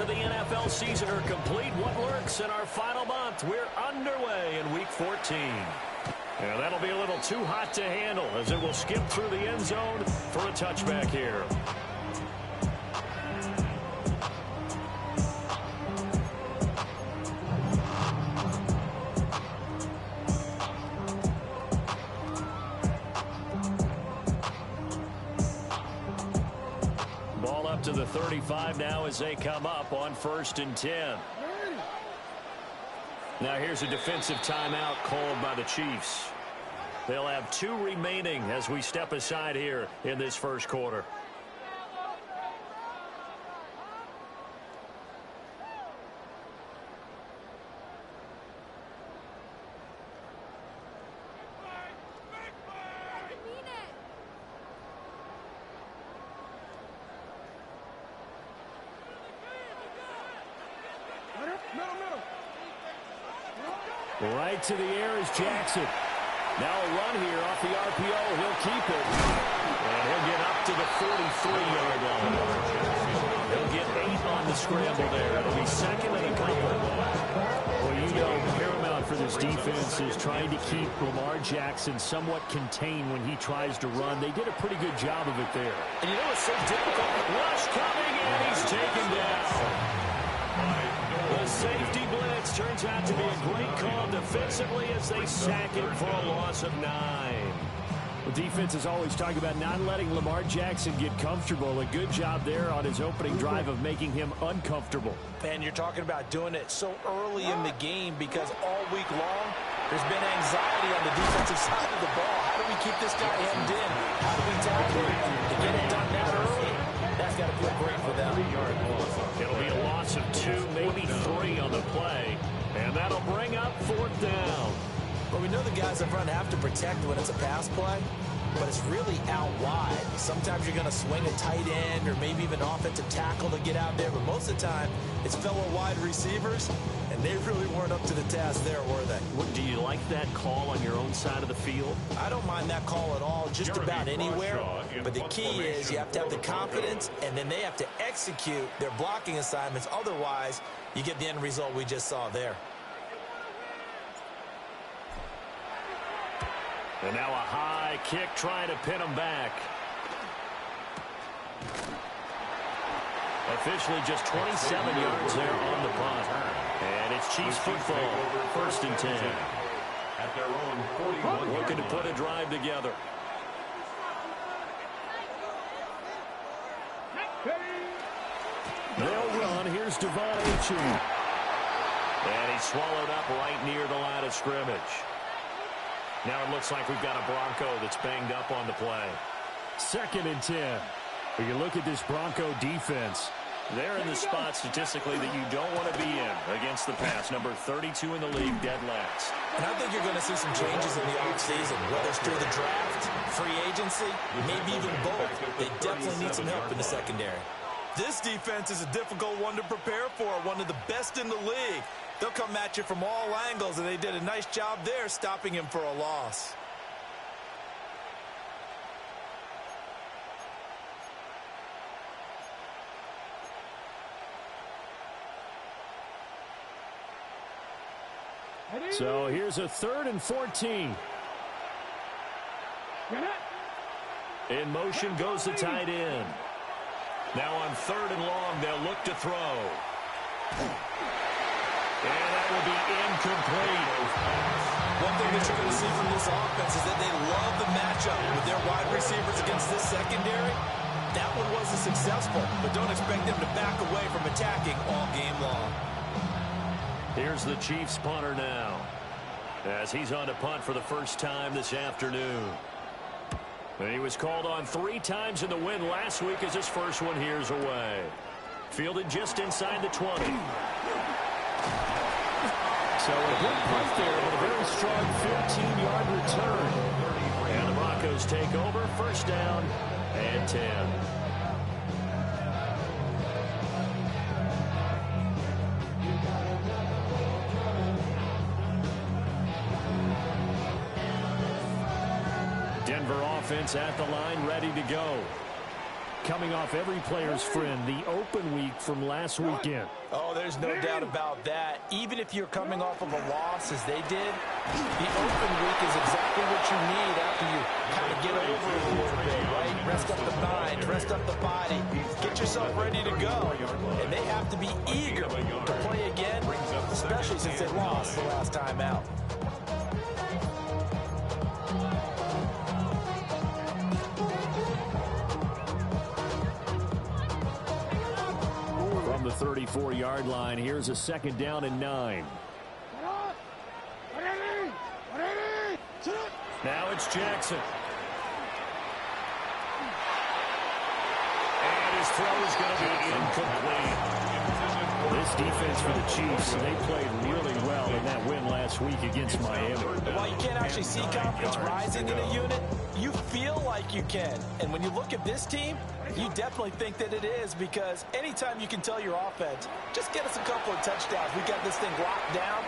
of the NFL season are complete. What works in our final month? We're underway in Week 14. And that'll be a little too hot to handle as it will skip through the end zone for a touchback here. Ball up to the 35 now as they come up on 1st and 10. Now here's a defensive timeout called by the Chiefs. They'll have 2 remaining as we step aside here in this first quarter. Right to the air is Jackson. Now a run here off the RPO. He'll keep it. And he'll get up to the 43-yard line. He'll get 8 on the scramble there. It'll be second and a couple. Well, you know, paramount for this defense is trying to keep Lamar Jackson somewhat contained when he tries to run. They did a pretty good job of it there. And you know it's so difficult. Rush coming in. He's taken down. The safety blitz turns out to be a great call defensively as they sack him for a loss of 9. The defense is always talking about not letting Lamar Jackson get comfortable. A good job there on his opening drive of making him uncomfortable. And you're talking about doing it so early in the game because all week long there's been anxiety on the defensive side of the ball. How do we keep this guy hemmed in? How do we tackle him? To get it done that early, that's got to feel great for them. It'll be a loss of 2, maybe 3 on the play. And that'll bring up 4th down. Well, we know the guys up front have to protect when it's a pass play, but it's really out wide. Sometimes you're going to swing a tight end or maybe even offensive tackle to get out there, but most of the time it's fellow wide receivers, and they really weren't up to the task there, were they? Do you like that call on your own side of the field? I don't mind that call at all, just about anywhere. But the key is you have to have the confidence, and then they have to execute their blocking assignments. Otherwise, you get the end result we just saw there. And now a high kick trying to pin him back. Officially just 27 yards there on the punt. And it's Chiefs football, 1st and 10. At their own 41. Looking to put a drive together. They'll run. Here's Devon Achane. And he's swallowed up right near the line of scrimmage. Now it looks like we've got a Bronco that's banged up on the play. 2nd and 10. When you look at this Bronco defense, they're in the spot statistically that you don't want to be in against the pass. Number 32 in the league, dead last. And I think you're going to see some changes in the offseason, whether it's through the draft, free agency, maybe even both. They definitely need some help in the secondary. This defense is a difficult one to prepare for, one of the best in the league. They'll come at you from all angles, and they did a nice job there stopping him for a loss. so here's a 3rd and 14. In motion goes the tight end. Now on 3rd and long, they'll look to throw. And that will be incomplete. One thing that you're going to see from this offense is that they love the matchup with their wide receivers against this secondary. That one wasn't successful, but don't expect them to back away from attacking all game long. Here's the Chiefs punter now, as he's on to punt for the first time this afternoon. And he was called on 3 times in the win last week as his first one here's away. Fielded just inside the 20. So a good punt there, but a very strong 15-yard return. And the Broncos take over, 1st down and 10. Denver offense at the line, ready to go. coming off every player's friend, the open week from last weekend. Oh, there's no doubt about that. Even if you're coming off of a loss as they did, the open week is exactly what you need after you kind of get over it a little bit, right? Rest up the mind, rest up the body, get yourself ready to go. And they have to be eager to play again, especially since they lost the last time out. From the 34-yard line, here's a 2nd down and 9. Now it's Jackson. And his throw is going to be incomplete. This defense for the Chiefs, they played really well in that win last week against Miami. While you can't actually see confidence rising in a unit, you feel like you can. And when you look at this team, you definitely think that it is, because anytime you can tell your offense, just get us a couple of touchdowns, we got this thing locked down,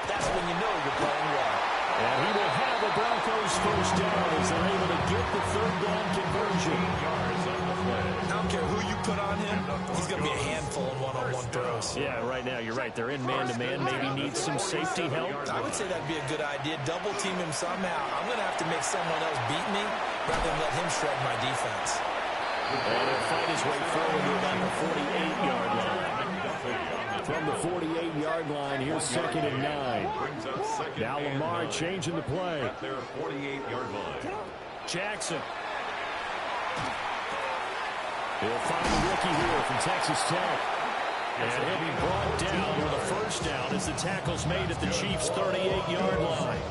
that's when you know you're playing well. And he will have the Broncos first down as they're able to get the 3rd down conversion. I don't care who you put on him, he's going to be a handful in one-on-one throws. Yeah, right now, you're right. They're in man-to-man, maybe needs some safety help. I would say that'd be a good idea. Double team him somehow. I'm going to have to make someone else beat me rather than let him shred my defense. And he'll fight his way forward to about the 48-yard line. From the 48-yard line, here's 2nd and 9. Now Lamar changing the play. At their 48-yard line. Jackson. He'll find the rookie here from Texas Tech. And he'll be brought down with a 1st down as the tackle's made at the Chiefs' 38-yard line.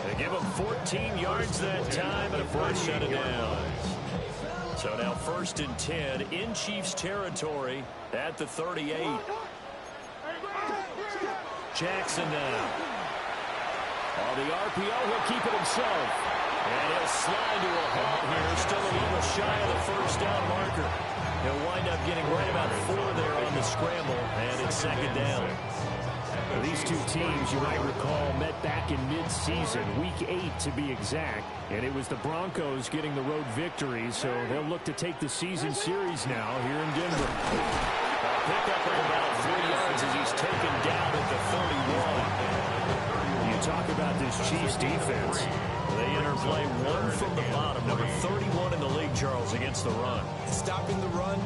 They give him 14 yards that time and a 1st set of downs. So now 1st and 10 in Chiefs territory at the 38. Jackson now. On the RPO, he'll keep it himself. And he'll slide to a halt here, still a little shy of the 1st down marker. He'll wind up getting right about 4 there on the scramble, and it's 2nd down. Now, these two teams, you might recall, met back in mid-season, week 8 to be exact, and it was the Broncos getting the road victory, so they'll look to take the season series now here in Denver. Pick up at about 3 yards as he's taken down at the 31. You talk about this Chiefs defense. They interplay one from the bottom, number 31 in the league, Charles, against the run. Stopping the run,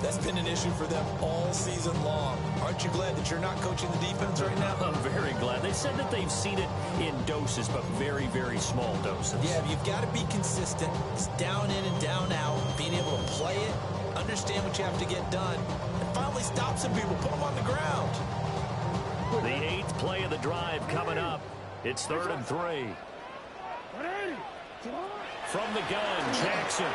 that's been an issue for them all season long. Aren't you glad that you're not coaching the defense right now? I'm very glad. They said that they've seen it in doses, but very, very small doses. Yeah, you've got to be consistent. It's down in and down out, being able to play it, understand what you have to get done, and finally stop some people, put them on the ground. The 8th play of the drive coming up. It's 3rd and 3. From the gun, Jackson.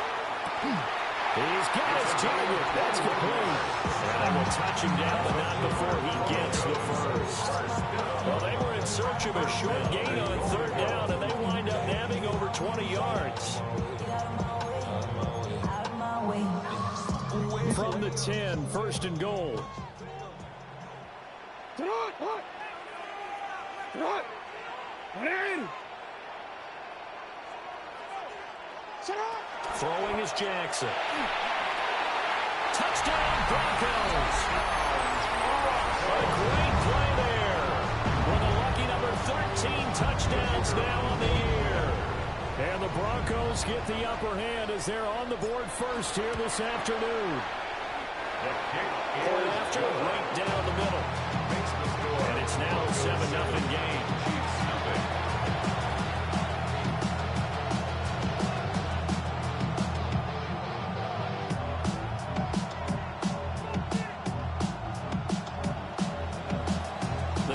He's got his target. That's complete. And they will touch him down, but not before he gets the 1st. Well, they were in search of a short gain on 3rd down, and they wind up nabbing over 20 yards. From the 10, 1st and goal. Throwing is Jackson. Touchdown, Broncos. What a great play there. With a lucky number 13 touchdowns now on the year. And the Broncos get the upper hand as they're on the board first here this afternoon. Point after, right down the middle. And it's now a 7-0 game.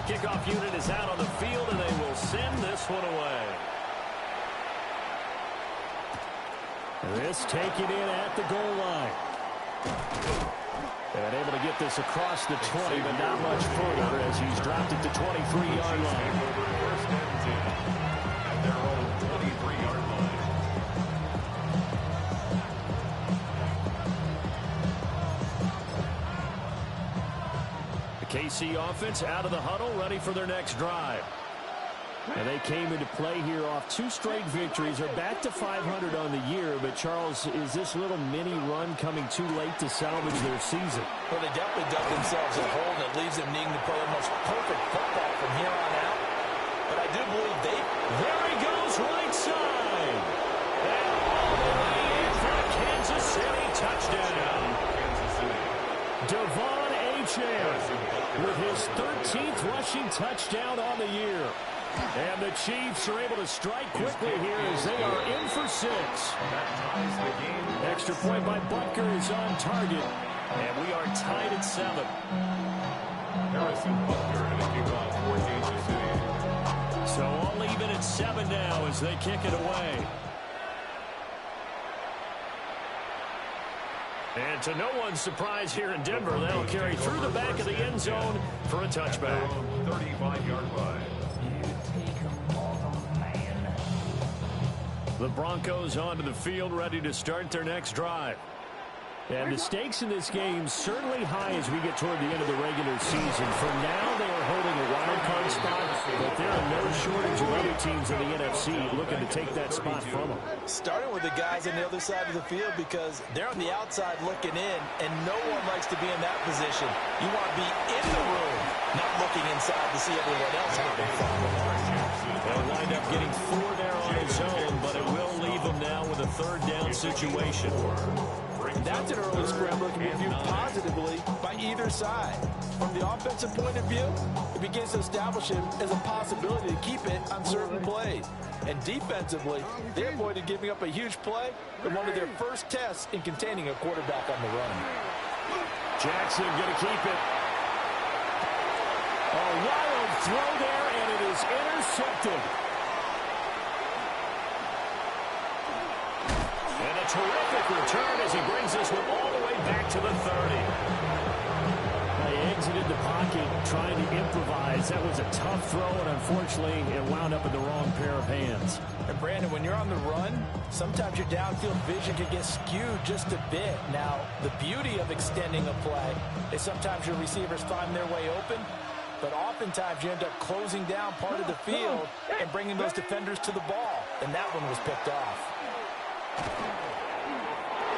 Kickoff unit is out on the field, and they will send this one away. This taken in at the goal line. And able to get this across the 20, but not much further as he's dropped it to 23-yard line. First and 10 at their own 23-yard line. The KC offense out of the huddle, ready for their next drive. And they came into play here off 2 straight victories. They're back to 500 on the year. But, Charles, is this little mini run coming too late to salvage their season? Well, they definitely dug themselves a hole, and it leaves them needing to play almost perfect football from here on out. But I do believe they... There he goes, right side. And all the way in for a Kansas City touchdown. Devon Achane with his 13th rushing touchdown on the year. And the Chiefs are able to strike quickly here as they are in for 6. Extra point by Butker is on target. And we are tied at 7. Harrison Butker and a kickoff for Kansas City. So all even at 7 now as they kick it away. And to no one's surprise here in Denver, they'll carry through the back of the end zone for a touchback. 35-yard line. The Broncos onto the field, ready to start their next drive. And the stakes in this game certainly high as we get toward the end of the regular season. For now, they are holding a wild card spot, but there are no shortage of other teams in the NFC looking to take that spot from them. Starting with the guys on the other side of the field because they're on the outside looking in, and no one likes to be in that position. You want to be in the room, not looking inside to see everyone else having fun. They'll wind up getting 4 there on his own, but it will leave them now with a 3rd down situation. That's an early scramble that can be viewed positively by either side. From the offensive point of view, it begins to establish him as a possibility to keep it on certain plays. And defensively, they avoided giving up a huge play in one of their first tests in containing a quarterback on the run. Jackson going to keep it. A wild throw there, and it is intercepted. And a terrific return as he brings this one all the way back to the 30. They exited the pocket trying to improvise. That was a tough throw, and unfortunately, it wound up in the wrong pair of hands. And Brandon, when you're on the run, sometimes your downfield vision can get skewed just a bit. Now, the beauty of extending a play is sometimes your receivers find their way open, but oftentimes you end up closing down part of the field and bringing those defenders to the ball. And that one was picked off.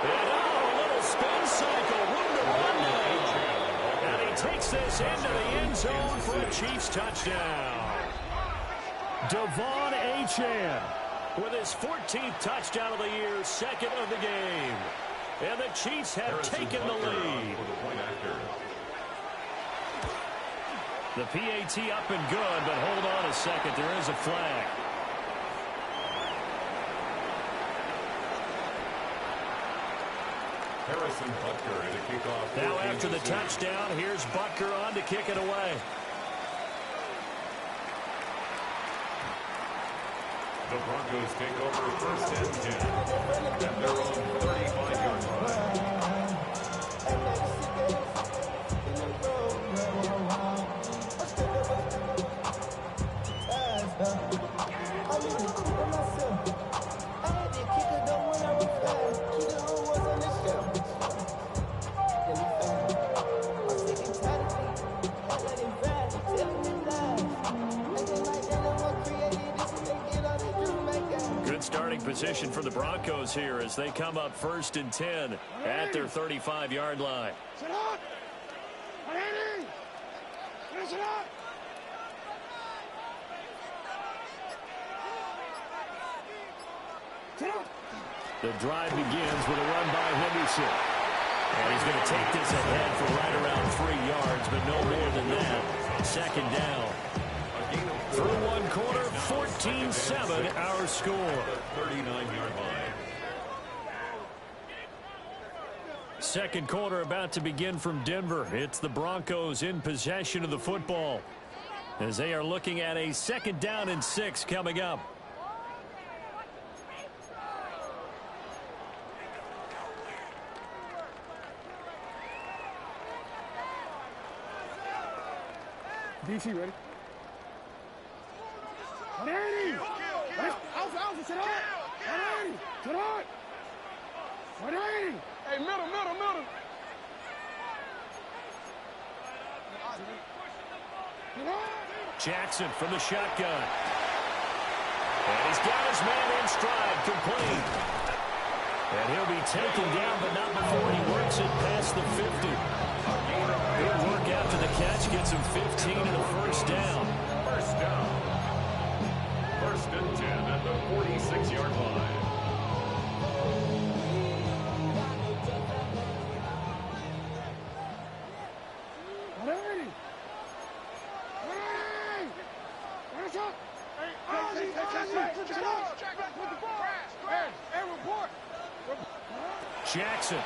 And a little spin cycle, room to run now. And he takes this into the end zone for a Chiefs touchdown. Devon Achane with his 14th touchdown of the year, 2nd of the game. And the Chiefs have taken the lead. The PAT up and good, but hold on a second. There is a flag. Harrison Butker and a kickoff. Now after the touchdown, here's Butker on to kick it away. The Broncos take over 1st and 10 at their own 35-yard line. Starting position for the Broncos here as they come up 1st and 10 at their 35-yard line. Sit up! Ready? Sit up! Sit up! The drive begins with a run by Henderson. And he's going to take this ahead for right around 3 yards, but no more than that. 2nd down. Through one quarter, 14-7 our score. 39-yard line. 2nd quarter about to begin from Denver. It's the Broncos in possession of the football as they are looking at a 2nd down and 6 coming up. DC ready? 180! Alpha, sit up! 180! Sit up! 180! Hey, middle! Jackson from the shotgun. And he's got his man in stride, complete. And he'll be taken down, but not before he works it past the 50. Good work after the catch, gets him 15 and a first down. First down. First and 10 at the 46-yard line. Jackson.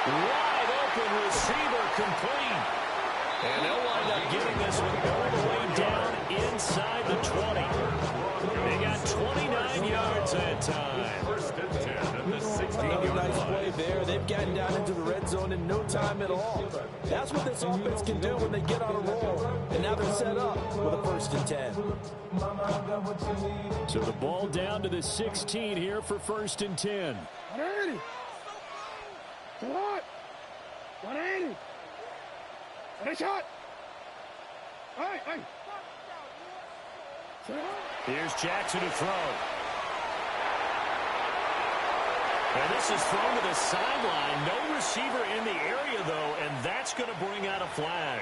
Wide open receiver, complete. And they'll wind up getting this one all the way down inside the 20. They got 29 yards that time. First and 10 at the 16-yard Another nice line. play there. They've gotten down into the red zone in no time at all. That's what this offense can do when they get on a roll. And now they're set up with a first and 10. So the ball down to the 16 here for first and 10. 180. Come on. 180. Nice shot. Hey. Here's Jackson to throw. And this is thrown to the sideline. No receiver in the area, though, and that's going to bring out a flag.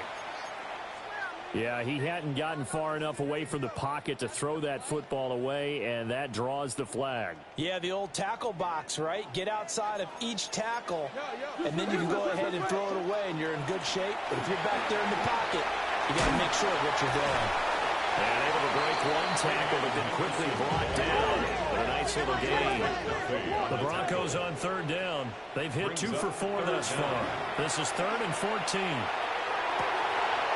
Yeah, he hadn't gotten far enough away from the pocket to throw that football away, and that draws the flag. Yeah, the old tackle box, right? Get outside of each tackle, and then you can go ahead and throw it away, and you're in good shape. But if you're back there in the pocket, you got to make sure what you're doing. And able to break one tackle, but then quickly brought down. But a nice little gain. The Broncos on third down. They've hit 2 for 4 thus far. This is 3rd and 14.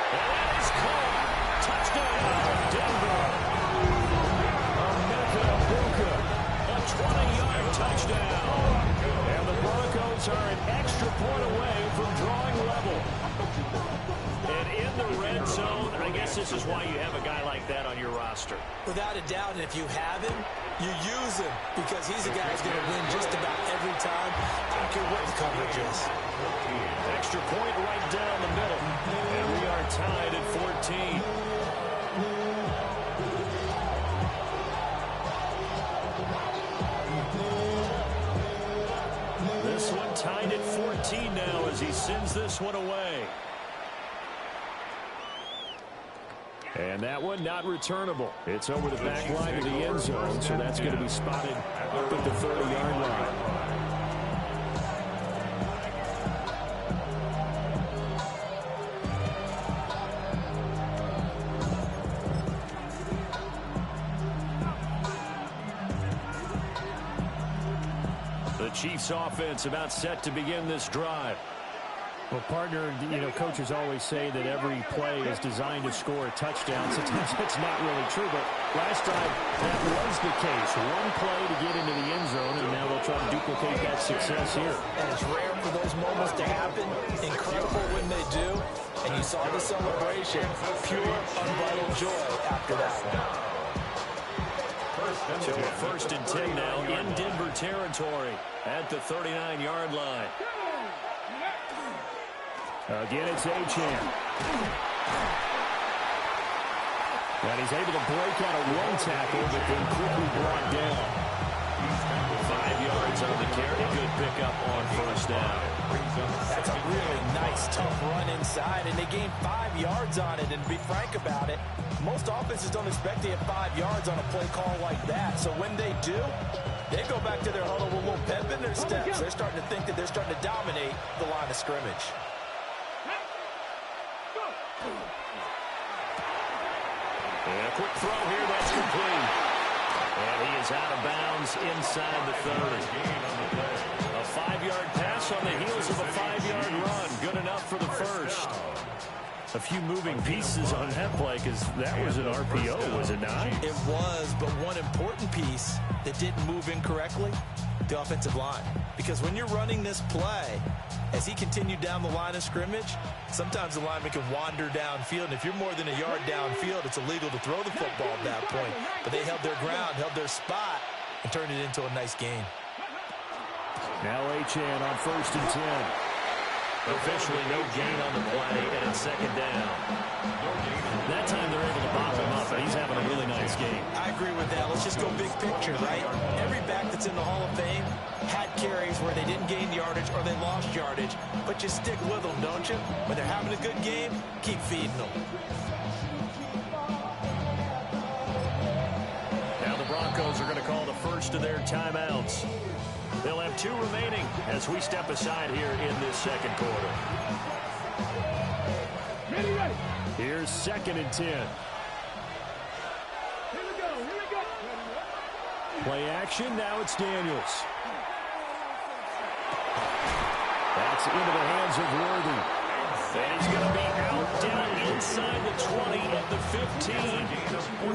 And that is caught. Touchdown, Denver. A 20-yard touchdown. And the Broncos are an extra point away from drawing level. And in the red zone, I guess this is why you have a guy like that on your roster. Without a doubt, and if you have him, you use him because he's a guy who's going to win just about every time. I don't care what the coverage is. Extra point right down the middle. And we are tied at 14. This one tied at 14 now as he sends this one away. And that one not returnable. It's over the back line of the end zone, so that's going to be spotted up at the 30-yard line. The Chiefs offense about set to begin this drive. Well, partner, coaches always say that every play is designed to score a touchdown. Sometimes that's not really true, but last drive, that was the case. One play to get into the end zone, and now they'll try to duplicate that success here. And it's rare for those moments to happen. Incredible when they do. And you saw the celebration. Pure, unbridled joy after that one. So a first and 10 now in Denver territory at the 39-yard line. Again, it's Achane. And he's able to break out of one tackle, but then quickly brought down. 5 yards on the carry. Good pickup on first down. That's a really nice, tough run inside, and they gained 5 yards on it. And to be frank about it, most offenses don't expect to get 5 yards on a play call like that. So when they do, they go back to their huddle with a little pep in their steps. They're starting to think that they're starting to dominate the line of scrimmage. And a quick throw here, that's complete. And he is out of bounds inside the 30. A 5-yard pass on the heels of a 5-yard run. Good enough for the first. A few moving pieces on that play because that was an RPO, was it not? It was, but one important piece that didn't move incorrectly, the offensive line. Because when you're running this play, as he continued down the line of scrimmage, sometimes the lineman can wander downfield, and if you're more than a yard downfield, it's illegal to throw the football at that point. But they held their ground, held their spot, and turned it into a nice gain. Now Achane on first and 10. Officially no gain on the play, and it's second down. That time they're able to bop him up, and he's having a really nice game. I agree with that. Let's just go big picture, right? Every back that's in the Hall of Fame had carries where they didn't gain yardage or they lost yardage, but you stick with them, don't you? When they're having a good game, keep feeding them. Now the Broncos are going to call the first of their timeouts. They'll have 2 remaining as we step aside here in this second quarter. Ready, ready. Here's 2nd and 10. Here we go, here we go. Play action, now it's Daniels. That's into the hands of Worthy. And he's going to be out down inside the 20 at the 15.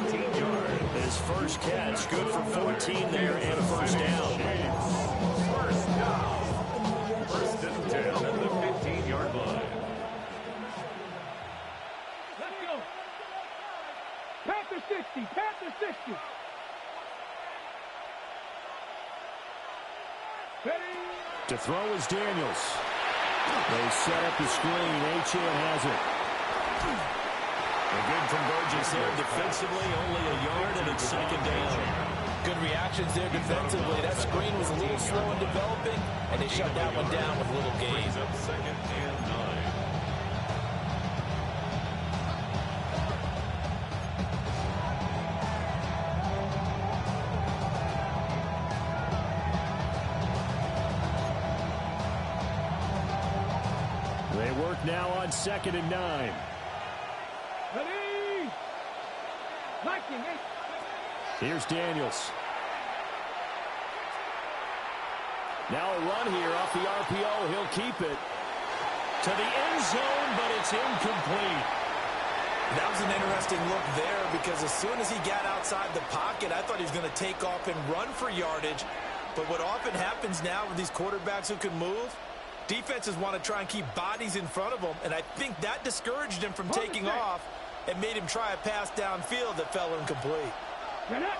14 yards. His first catch, good for 14 there and a first down. First down. 1st and 10 at the 15-yard line. Let's go. Panther 60, Panther 60. Ready. To throw is Daniels. They set up the screen. Achane has it. A good convergence there defensively, only a yard, and it's second down. Good reactions there defensively. That screen was a little slow in developing, and they shut that one down with little gain. Brings up 2nd and 9. They work now on 2nd and 9. Ready. Liking it. Here's Daniels. Now a run here off the RPO. He'll keep it to the end zone, but it's incomplete. That was an interesting look there because as soon as he got outside the pocket, I thought he was going to take off and run for yardage. But what often happens now with these quarterbacks who can move, defenses want to try and keep bodies in front of them, and I think that discouraged him from taking off and made him try a pass downfield that fell incomplete. Get up.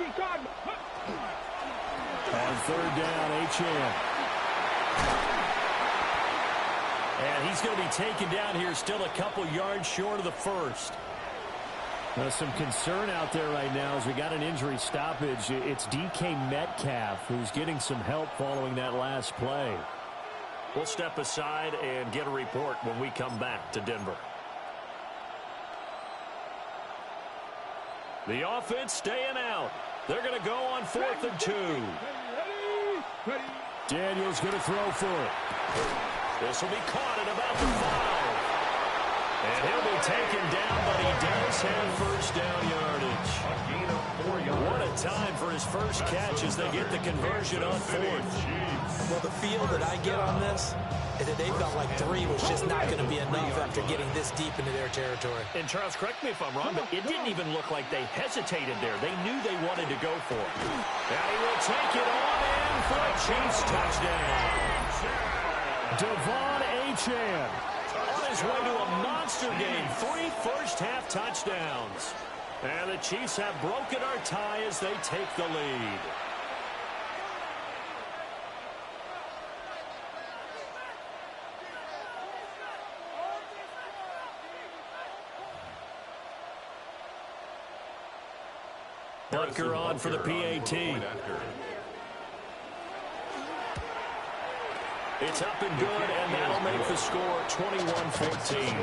18 Cardinal. On 3rd down, Achane. And he's going to be taken down here, still a couple yards short of the first. Some concern out there right now as we got an injury stoppage. It's DK Metcalf who's getting some help following that last play. We'll step aside and get a report when we come back to Denver. The offense staying out. They're going to go on 4th and 2. Ready. Daniels going to throw for it. This will be caught at about the 5. And he'll be taken down, but he does have first down yardage. A gain of 4 yards. What a time for his first catch as they get the conversion on 4th. Well, the feel that I get on this is that they felt like 3 was just not going to be enough after getting this deep into their territory. And Charles, correct me if I'm wrong, but it didn't even look like they hesitated there. They knew they wanted to go for it. And he will take it on in for a Chiefs touchdown. Devon Achane on his way to a monster game. 3 first-half touchdowns. And the Chiefs have broken our tie as they take the lead. Butker on for the PAT. It's up and good, and that'll make the score 21-14.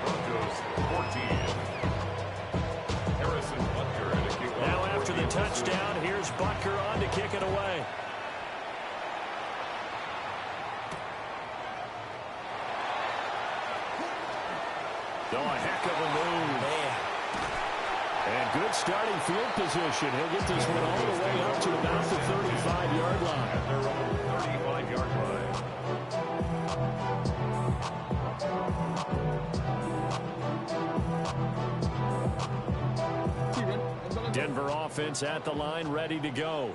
Broncos 14. Harrison Butker at a kickoff. Now after the touchdown, here's Butker on to kick it away. Oh, a heck of a move. Man. And good starting field position. He'll get this one all the way up to about the 35-yard line. At their own 35-yard line. Denver offense at the line, ready to go.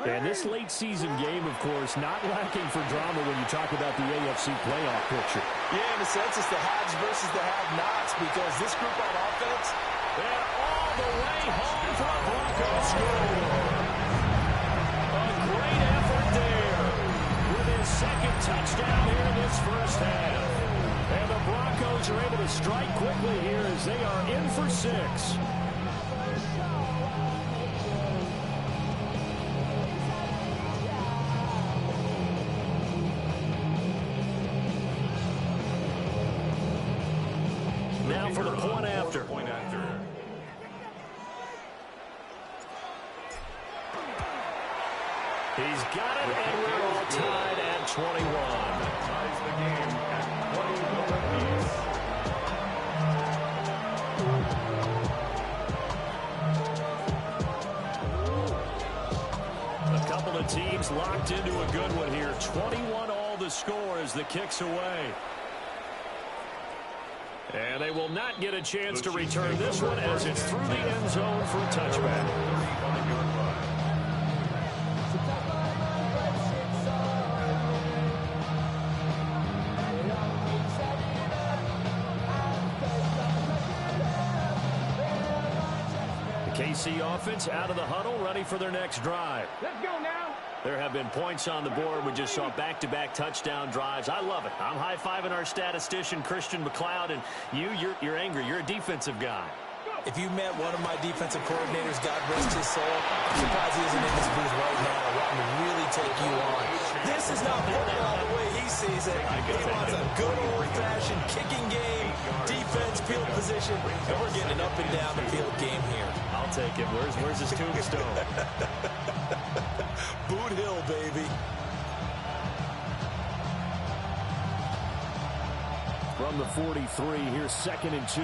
And this late season game, of course, not lacking for drama when you talk about the AFC playoff picture. Yeah, in a sense, it's the haves versus the have-nots because this group on offense, and all the way home for a Broncos score. A great effort right there with his second touchdown here in this first half. And the Broncos are able to strike quickly here as they are in for 6. Now for the point after. He's got it, and we're all tied at 21. Ties the game at 21 A apiece. couple of teams locked into a good one here. 21 all the score as the kick's away. And they will not get a chance to return this one as it's through the end zone for a touchback. The KC offense out of the huddle, ready for their next drive. Let's go now. There have been points on the board. We just saw back-to-back touchdown drives. I love it. I'm high-fiving our statistician, Christian McLeod, and you're angry. You're a defensive guy. If you met one of my defensive coordinators, God rest his soul, I'm surprised he isn't in this booth right now wanting to really take you on. This is not football the way he sees it. He wants a good old-fashioned kicking game, defense, field position, and we're getting an up-and-down the field game here. I'll take it. Where's his tombstone? Boot Hill, baby. From the 43, here's 2nd and 2.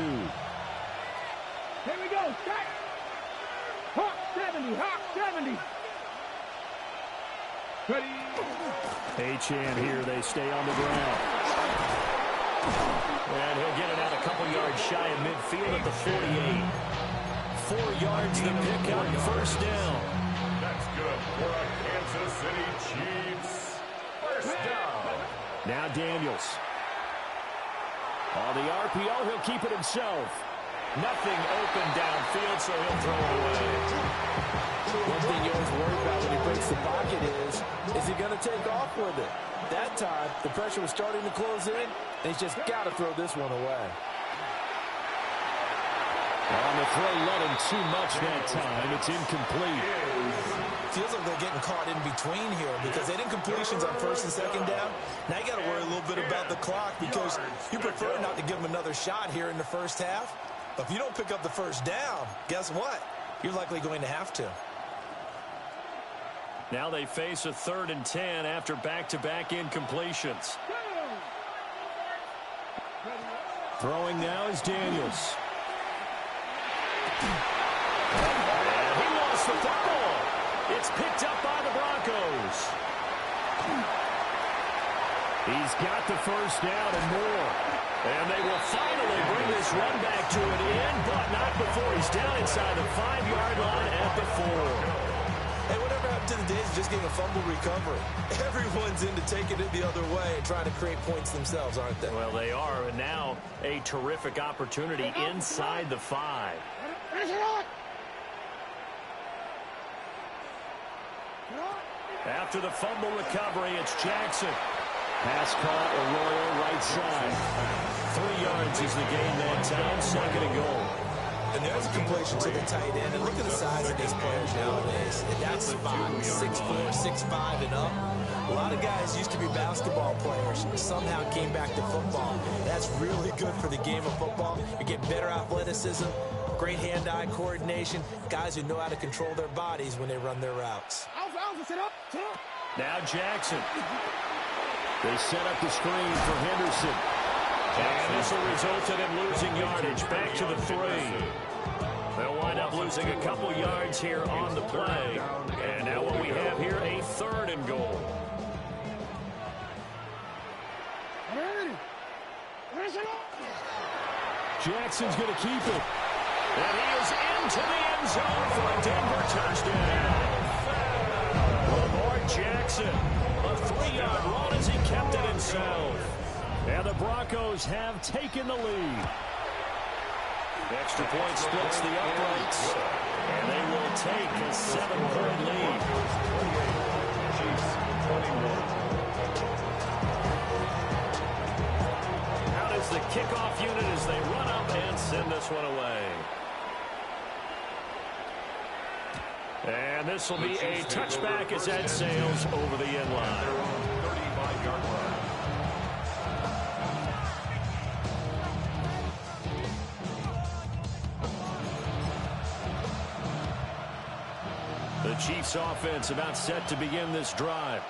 Here we go. Strike. Hawk 70. Hawk 70. Ready. Achane here. They stay on the ground. And he'll get it out a couple yards shy of midfield at the 48. 4 yards to pick up, first down. That's good for our Kansas City Chiefs. First down. Now Daniels. On the RPO, he'll keep it himself. Nothing open downfield, so he'll throw it away. One thing you always worry about when he breaks the pocket is he going to take off with it? That time, the pressure was starting to close in, and he's just got to throw this one away. On the throw, let him too much that time. It's incomplete. Feels like they're getting caught in between here because they didn't completions on 1st and 2nd down. Now you got to worry a little bit about the clock because you prefer not to give them another shot here in the first half. But if you don't pick up the first down, guess what? You're likely going to have to. Now they face a 3rd and 10 after back-to-back incompletions. Throwing now is Daniels. And he lost the football. It's picked up by the Broncos. He's got the first down and more. And they will finally bring this run back to an end, but not before he's down inside the 5-yard line at the 4. Hey, whatever happened to the days of just getting a fumble recovery? Everyone's into taking it the other way and trying to create points themselves, aren't they? Well, they are, and now a terrific opportunity inside the 5. After the fumble recovery, it's Jackson. Pass caught, Arroyo right side. 3 yards is the gain that time, 2nd and goal. And there's a completion to the tight end. And look at the size of these players nowadays. And that's 6'4", 6'5", and up. A lot of guys used to be basketball players. Somehow came back to football. That's really good for the game of football. You get better athleticism, great hand-eye coordination, guys who know how to control their bodies when they run their routes. Now Jackson. They set up the screen for Henderson. And this will result in him losing yardage back to the 3. They'll wind up losing a couple yards here on the play. And now what we have here, a 3rd and goal. Jackson's going to keep it. And he is into the end zone for a Denver touchdown. Lamar Jackson, a 3-yard run as he kept it himself. And the Broncos have taken the lead. Extra point splits the uprights. And they will take a 7-point lead. Chiefs Out is the kickoff unit as they run up and send this one away. And this will be a touchback as that sails over the end line. 35-yard line. The Chiefs offense about set to begin this drive.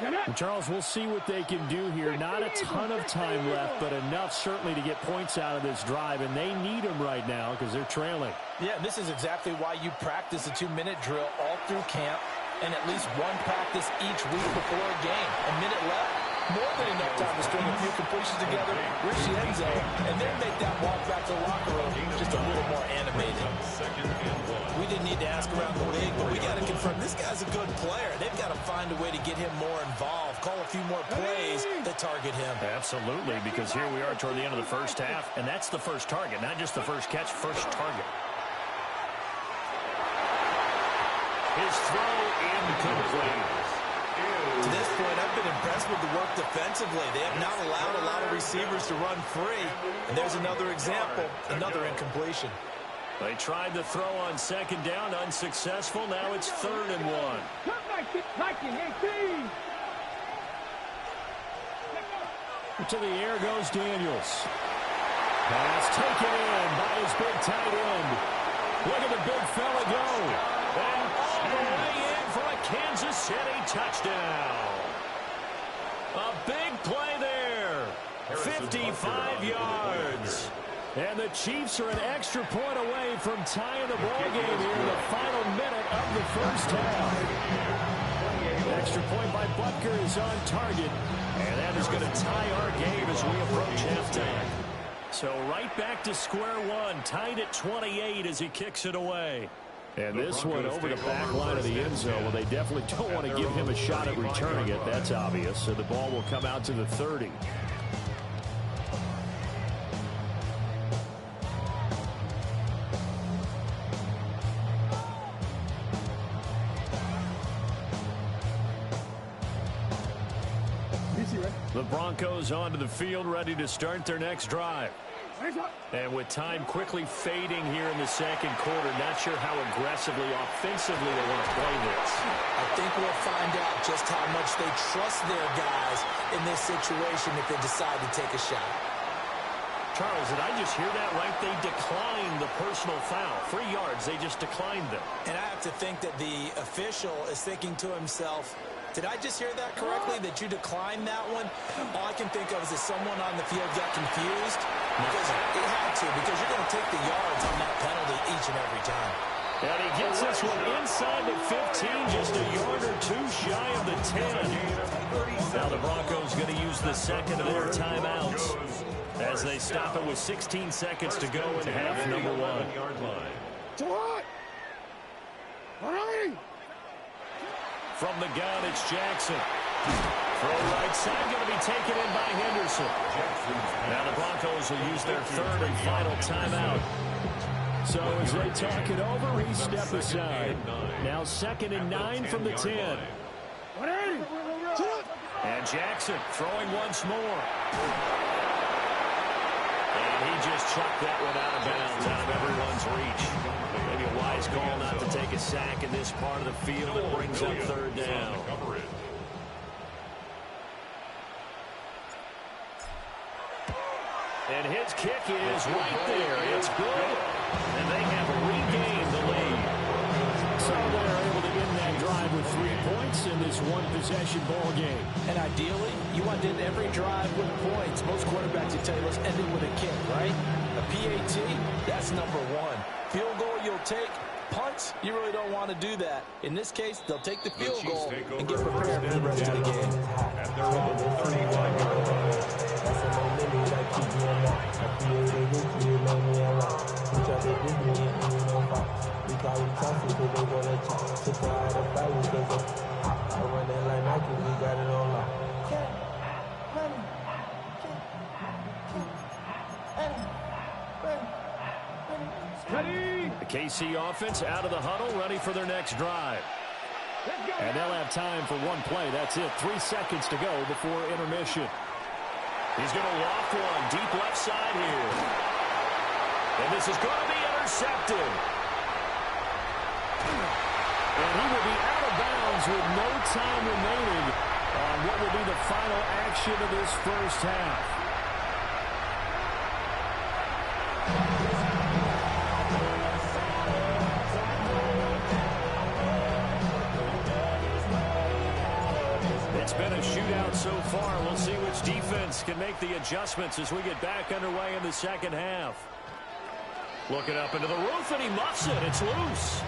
And Charles, we'll see what they can do here. Not a ton of time left, but enough certainly to get points out of this drive, and they need them right now because they're trailing. Yeah, this is exactly why you practice a 2-minute drill all through camp and at least one practice each week before a game. A minute left, more than enough time to string a few completions together, reach the end zone, and then make that walk back to the locker room just a little more animated. We didn't need to ask around the league, but we got to confirm this guy's a good player. They've got to find a way to get him more involved, call a few more plays that target him. Absolutely, because here we are toward the end of the first half, and that's the first target, not just the first catch, first target. His throw incomplete. To this point, I've been impressed with the work defensively. They have not allowed a lot of receivers to run free. And there's another example, another incompletion. They tried the throw on second down, unsuccessful. Now it's 3rd and 1. To the air goes Daniels. Pass taken in by his big tight end. Look at the big fella go. And all the way in for a Kansas City touchdown. A big play there. 55 yards. And the Chiefs are an extra point away from tying the ball game here in the final minute of the first half. Extra point by Butker is on target. And that is going to tie our game as we approach halftime. So right back to square one, tied at 28 as he kicks it away. And this one over the back line of the end zone. Well, they definitely don't want to give him a shot at returning it. That's obvious. So the ball will come out to the 30. The Broncos onto the field, ready to start their next drive. And with time quickly fading here in the second quarter, not sure how aggressively, offensively they want to play this. I think we'll find out just how much they trust their guys in this situation if they decide to take a shot. Charles, did I just hear that right? They declined the personal foul. 3 yards, they just declined them. And I have to think that the official is thinking to himself, did I just hear that correctly, that you declined that one? All I can think of is that someone on the field got confused. Because it had to, because you're going to take the yards on that penalty each and every time. And he gets this one inside the 15, just a yard or two shy of the 10. Now the Broncos going to use the second of their timeouts as they stop it with 16 seconds to go in half number one. From the gun, it's Jackson. Throw right side, going to be taken in by Henderson. Now the Broncos will use their 3rd and final timeout. So as they talk it over, he step aside. Now 2nd and 9 from the 10. And Jackson throwing once more. And he just chucked that one out of bounds, out of everyone's reach. Maybe a wise call not to take a sack in this part of the field. It brings up 3rd down. And his kick is right there. It's good. And they have regained the lead. So they're able to end that drive with 3 points in this one-possession ball game. And ideally, you want to end every drive with points. Most quarterbacks will tell you, let's end it with a kick, right? A PAT, that's number 1. Field goal you'll take. Punts, you really don't want to do that. In this case, they'll take the field goal and get prepared for the rest of the game. At their own 35-yard line. The KC offense out of the huddle, ready for their next drive. And they'll have time for one play. That's it. 3 seconds to go before intermission. He's going to loft one deep left side here. And this is going to be intercepted. And he will be out of bounds with no time remaining on what will be the final action of this first half. It's been a shootout so far. We'll see which defense can make the adjustments as we get back underway in the second half. Looking up into the roof, and he muffs it. It's loose.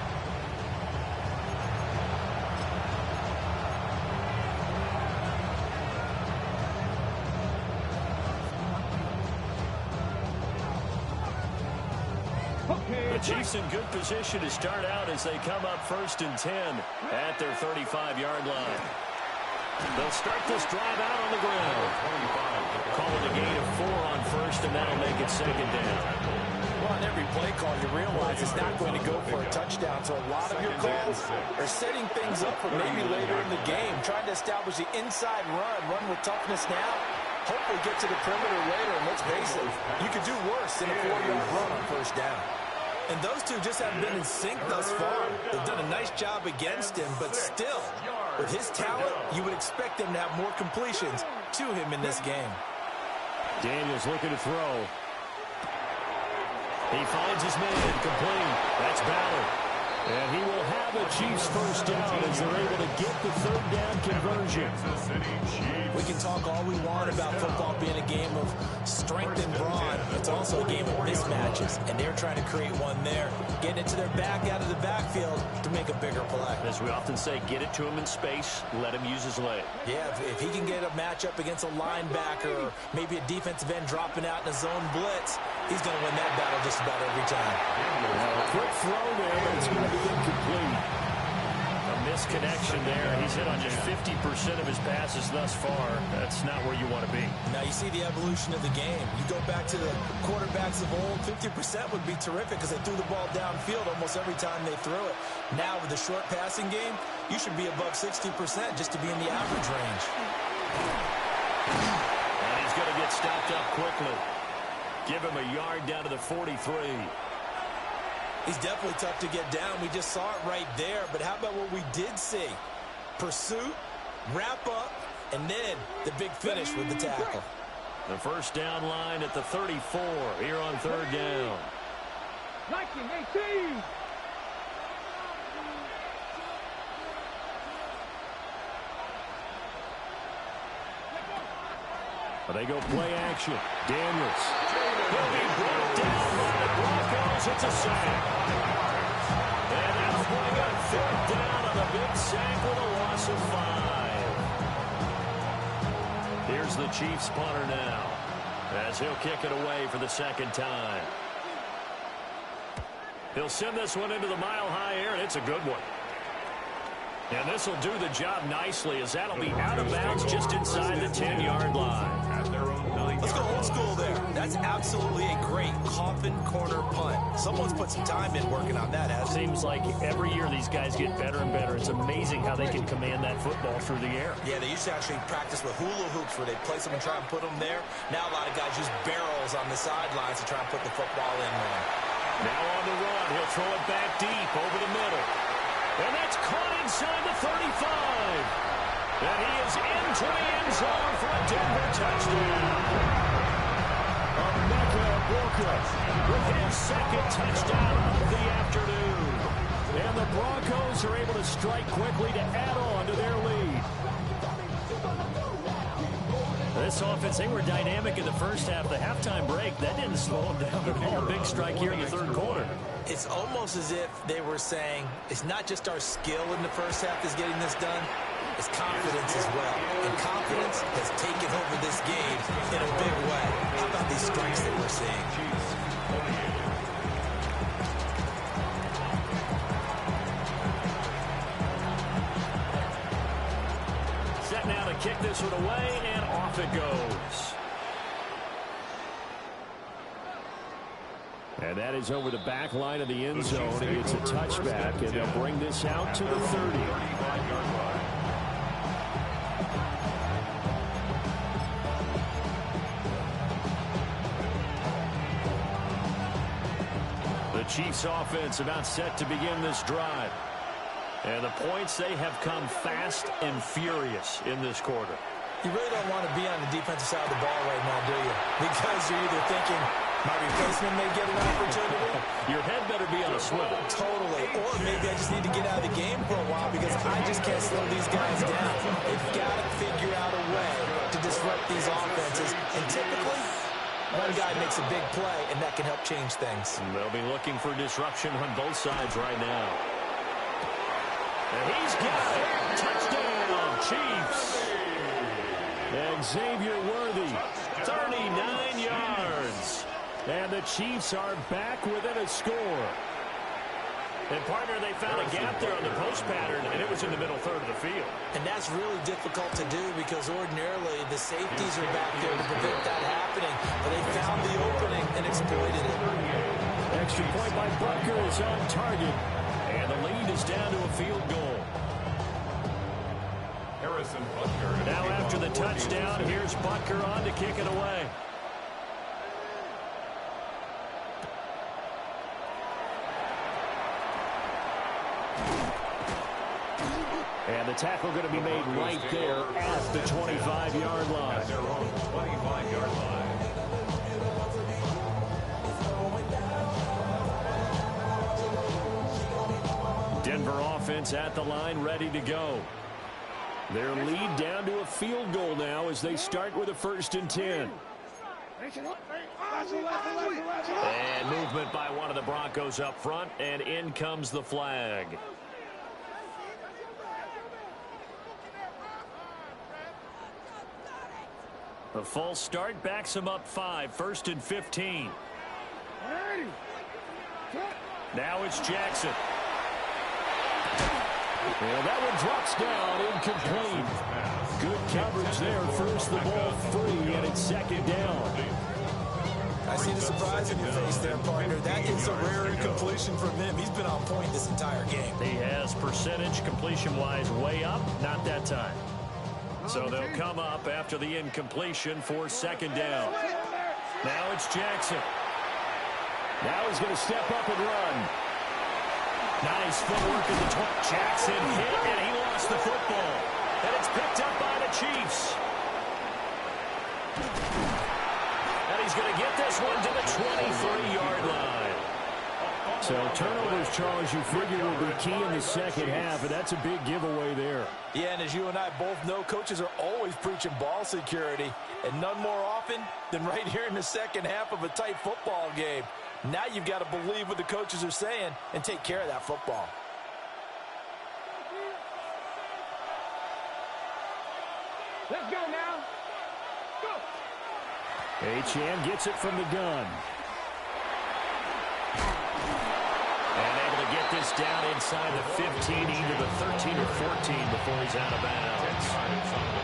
The Chiefs in good position to start out as they come up 1st and 10 at their 35-yard line. They'll start this drive out on the ground. Call it a gain of 4 on 1st, and that'll make it 2nd down. Well, on every play call, you realize it's not going to go for a touchdown. So a lot of your calls are setting things up for maybe later in the game, trying to establish the inside run with toughness now. Hopefully get to the perimeter later, and let's face it, you could do worse than a 4-yard run on 1st down. And those two just haven't been in sync thus far. They've done a nice job against him, but still, with his talent, you would expect them to have more completions to him in this game. Daniels looking to throw. He finds his man complete. That's Ballard. And he will have a Chiefs 1st down as they're able to get the 3rd down conversion. We can talk all we want about football being a game of strength and brawn. It's also a game of mismatches, and they're trying to create one there, getting it to their back out of the backfield to make a bigger play. As we often say, get it to him in space, let him use his leg. Yeah, if he can get a matchup against a linebacker or maybe a defensive end dropping out in a zone blitz, he's going to win that battle just about every time. A quick throw there, but it's going to be incomplete. A misconnection there. He's hit on just 50% of his passes thus far. That's not where you want to be. Now you see the evolution of the game. You go back to the quarterbacks of old, 50% would be terrific because they threw the ball downfield almost every time they threw it. Now with the short passing game, you should be above 60% just to be in the average range. And he's going to get stopped up quickly. Give him a yard down to the 43. He's definitely tough to get down. We just saw it right there. But how about what we did see? Pursuit, wrap up, and then the big finish with the tackle. The 1st down line at the 34 here on 3rd down. 19-18. They go play action. Daniels. He'll be brought down by the Broncos. It's a sack. And that'll bring up 3rd down on a big sack with a loss of 5. Here's the Chiefs punter now as he'll kick it away for the 2nd time. He'll send this one into the mile-high air, and it's a good one. And this will do the job nicely as that'll be out of bounds just inside the 10-yard line. Let's go old school there. That's absolutely a great coffin corner punt. Someone's put some time in working on that, hasn't it? Seems like every year these guys get better and better. It's amazing how they can command that football through the air. Yeah, they used to actually practice with hula hoops where they place them and try and put them there. Now a lot of guys use barrels on the sidelines to try and put the football in there. Now on the run. He'll throw it back deep over the middle. And that's caught inside the 35. And he is into the end zone for a Denver touchdown. Walker with his 2nd touchdown of the afternoon. And the Broncos are able to strike quickly to add on to their lead. This offense, they were dynamic in the first half. The halftime break, that didn't slow them down at all. Big strike here in the 3rd quarter. It's almost as if they were saying, it's not just our skill in the first half that's getting this done, it's confidence as well. And confidence has taken over this game in a big way. How about these strikes that we're seeing? Set now to kick this one away, and off it goes. And That is over the back line of the end zone. And it's a touchback, and they'll bring this out to the 30. The Chiefs offense about set to begin this drive. And the points, they have come fast and furious in this quarter. You really don't want to be on the defensive side of the ball right now, do you? Because you're either thinking, my replacement may get an opportunity. Your head better be on a swivel. Totally. Or maybe I just need to get out of the game for a while because I just can't slow these guys down. They've got to figure out a way to disrupt these offenses. And typically, one guy makes a big play, and that can help change things. They'll be looking for disruption on both sides right now. And he's got it. Touchdown, Chiefs. And Xavier Worthy, 39 yards. And the Chiefs are back within a score. And, partner, they found a gap there on the post pattern, and it was in the middle third of the field. And that's really difficult to do because ordinarily the safeties are back there to prevent that happening. But they found the opening and exploited it. Extra point by Butker is on target. And the lead is down to a field goal. Now after the touchdown, here's Butker on to kick it away. And the tackle going to be made right there at the 25-yard line. Their own 25-yard line. Denver offense at the line, ready to go. Their lead down to a field goal now as they start with a 1st and 10. And movement by one of the Broncos up front, and in comes the flag. The false start backs him up 5, 1st and 15. Now it's Jackson. Well, that one drops down, incomplete. Good coverage there. First the ball free, and it's 2nd down. I see the surprise in your face there, partner. That is a rare incompletion from him. He's been on point this entire game. He has percentage completion-wise way up, not that time. So they'll come up after the incompletion for 2nd down. Now it's Jackson. Now he's going to step up and run. Nice footwork at the 20. Jackson hit, and he lost the football. And it's picked up by the Chiefs. And he's going to get this one to the 23-yard line. So turnovers, Charles, you figure will be key in the second half, and that's a big giveaway there. Yeah, and as you and I both know, coaches are always preaching ball security, and none more often than right here in the second half of a tight football game. Now you've got to believe what the coaches are saying and take care of that football. Let's go now. Go. Achane gets it from the gun. And able to get this down inside the 15, either the 13 or 14 before he's out of bounds.